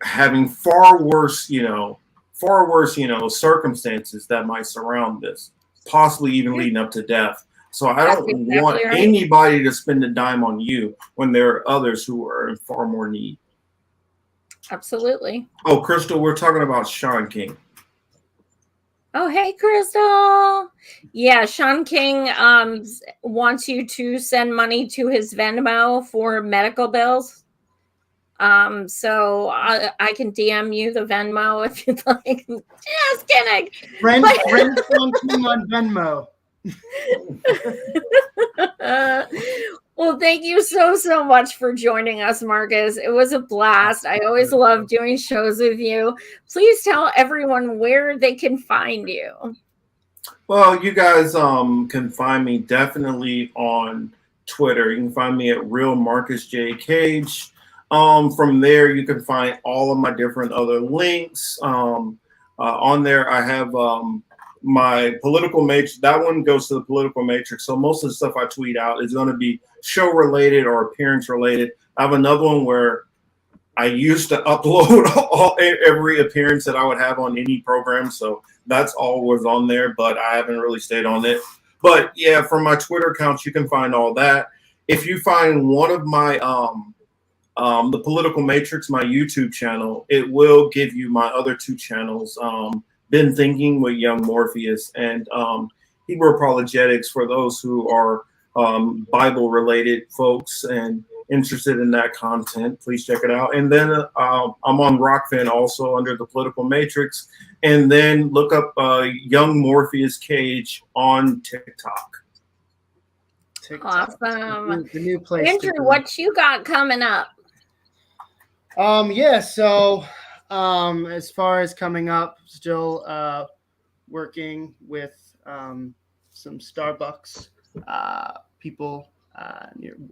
having far worse circumstances that might surround this, possibly even leading up to death. So I don't want anybody to spend a dime on you when there are others who are in far more need. Absolutely. Oh, Crystal, we're talking about Sean King. Oh, hey, Crystal. Yeah, Sean King wants you to send money to his Venmo for medical bills. So I can DM you the Venmo if you'd like. Just kidding. Friend Sean King on Venmo. Well, thank you so much for joining us, Marcus. It was a blast. I always love doing shows with you. Please tell everyone where they can find you. Well, you guys can find me definitely on Twitter. You can find me at Real Marcus J. Cage. From there, you can find all of my different other links. On there, I have my political matrix, that one goes to the political matrix. So most of the stuff I tweet out is going to be show related or appearance related. I have another one where I used to upload every appearance that I would have on any program. So that's always on there, but I haven't really stayed on it. But yeah, from my Twitter accounts, you can find all that. If you find one of my, the Political Matrix, my YouTube channel, it will give you my other two channels, Been Thinking with Young Morpheus and Hebrew Apologetics for those who are Bible-related folks and interested in that content. Please check it out. And then I'm on Rockfin also under the Political Matrix. And then look up Young Morpheus Cage on TikTok. Awesome. The new place. Andrew, what you got coming up? Yeah, so as far as coming up, still working with some Starbucks people,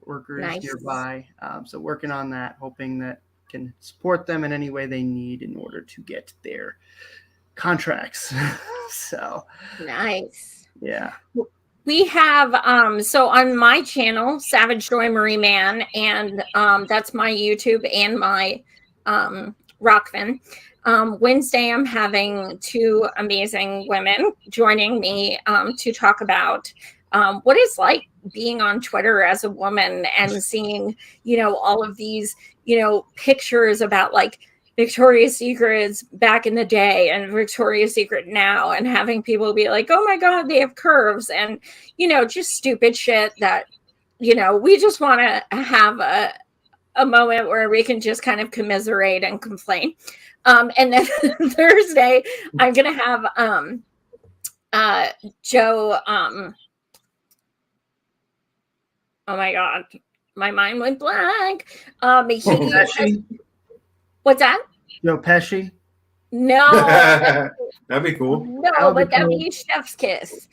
workers nearby. So working on that, hoping that can support them in any way they need in order to get their contracts. So nice. Yeah. We have so on my channel, Savage Joy Marie Man, and that's my YouTube and my Rockfin. Wednesday, I'm having two amazing women joining me to talk about what it's like being on Twitter as a woman and seeing, all of these, pictures about like Victoria's Secret's back in the day and Victoria's Secret now, and having people be like, oh my God, they have curves, and, just stupid shit that, we just want to have a moment where we can just kind of commiserate and complain. And then Thursday, I'm going to have Joe. Oh my God, my mind went blank. What's that? Joe Pesci? No. That'd be cool. No, but that'd be Chef's Kiss.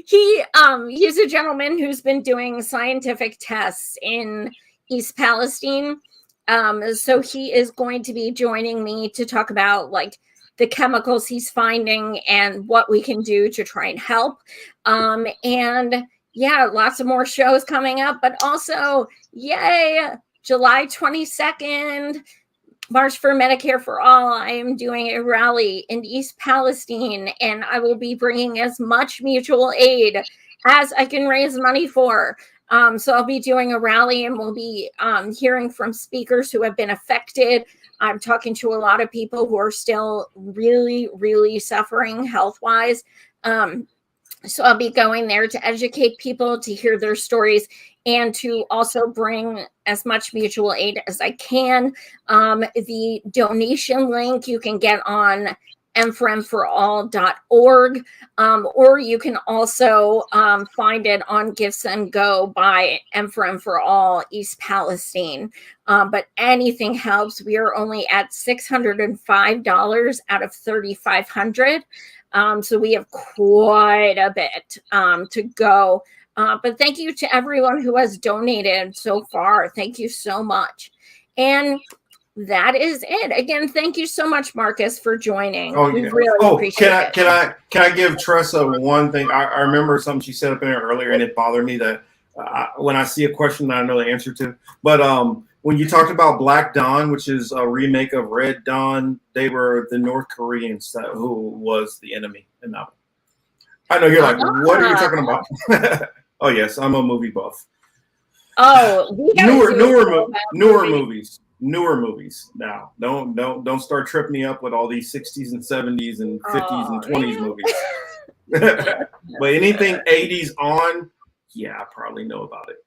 He's a gentleman who's been doing scientific tests in East Palestine. So he is going to be joining me to talk about like the chemicals he's finding and what we can do to try and help. And yeah, lots of more shows coming up, but also, yay, July 22nd, March for Medicare for All. I am doing a rally in East Palestine, and I will be bringing as much mutual aid as I can raise money for. So I'll be doing a rally, and we'll be hearing from speakers who have been affected. I'm talking to a lot of people who are still really, really suffering health-wise. So I'll be going there to educate people, to hear their stories, and to also bring as much mutual aid as I can. The donation link you can get on mforall.org, or you can also find it on Gifts and Go by M4M for All East Palestine. But anything helps. We are only at $605 out of $3,500. So we have quite a bit to go. But thank you to everyone who has donated so far. Thank you so much. And that is it. Again, thank you so much, Marcus, for joining. Oh, we yeah. really appreciate it. Can I give Tressa one thing? I remember something she said up in there earlier, and it bothered me that when I see a question that I know the answer to. But when you talked about Black Dawn, which is a remake of Red Dawn, they were the North Koreans who was the enemy in that one. I know you're like, what are you talking about? Oh yes, I'm a movie buff. Oh, newer movies now. Don't start tripping me up with all these 60s and 70s and 50s and 20s movies. But anything 80s on, yeah, I probably know about it.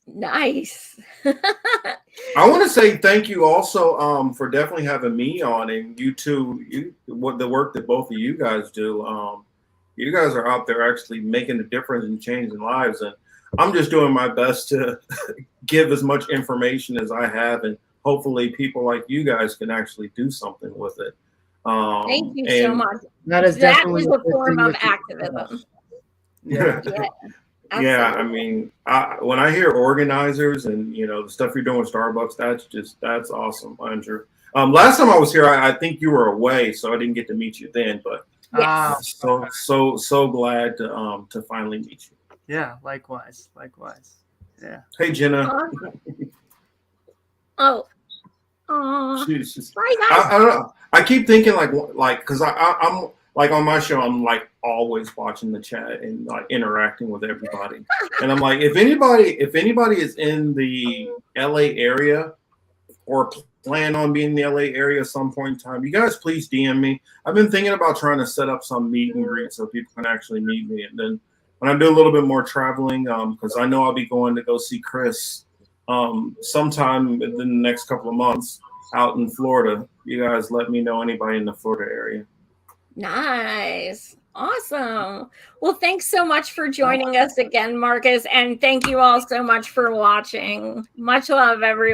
Nice. I want to say thank you also for definitely having me on, and you too. What the work that both of you guys do. You guys are out there actually making a difference and changing lives, and I'm just doing my best to give as much information as I have, and hopefully people like you guys can actually do something with it. Thank you so much. That is definitely a form of activism. Yeah. Yeah, I mean, when I hear organizers and the stuff you're doing with Starbucks, that's awesome, Andrew. Last time I was here, I think you were away, so I didn't get to meet you then. But Yes. so glad to finally meet you. Yeah, likewise. Yeah. Hey, Jenna. Oh. Bye, guys. I don't know. I keep thinking like because I'm like on my show, I'm like always watching the chat and like interacting with everybody. And I'm like, if anybody is in the LA area or plan on being in the LA area at some point in time, you guys please DM me. I've been thinking about trying to set up some meet and greet so people can actually meet me. And then when I do a little bit more traveling, because I know I'll be going to go see Chris sometime in the next couple of months out in Florida. You guys let me know anybody in the Florida area. Nice. Awesome. Well, thanks so much for joining us again, Marcus. And thank you all so much for watching. Much love, everyone.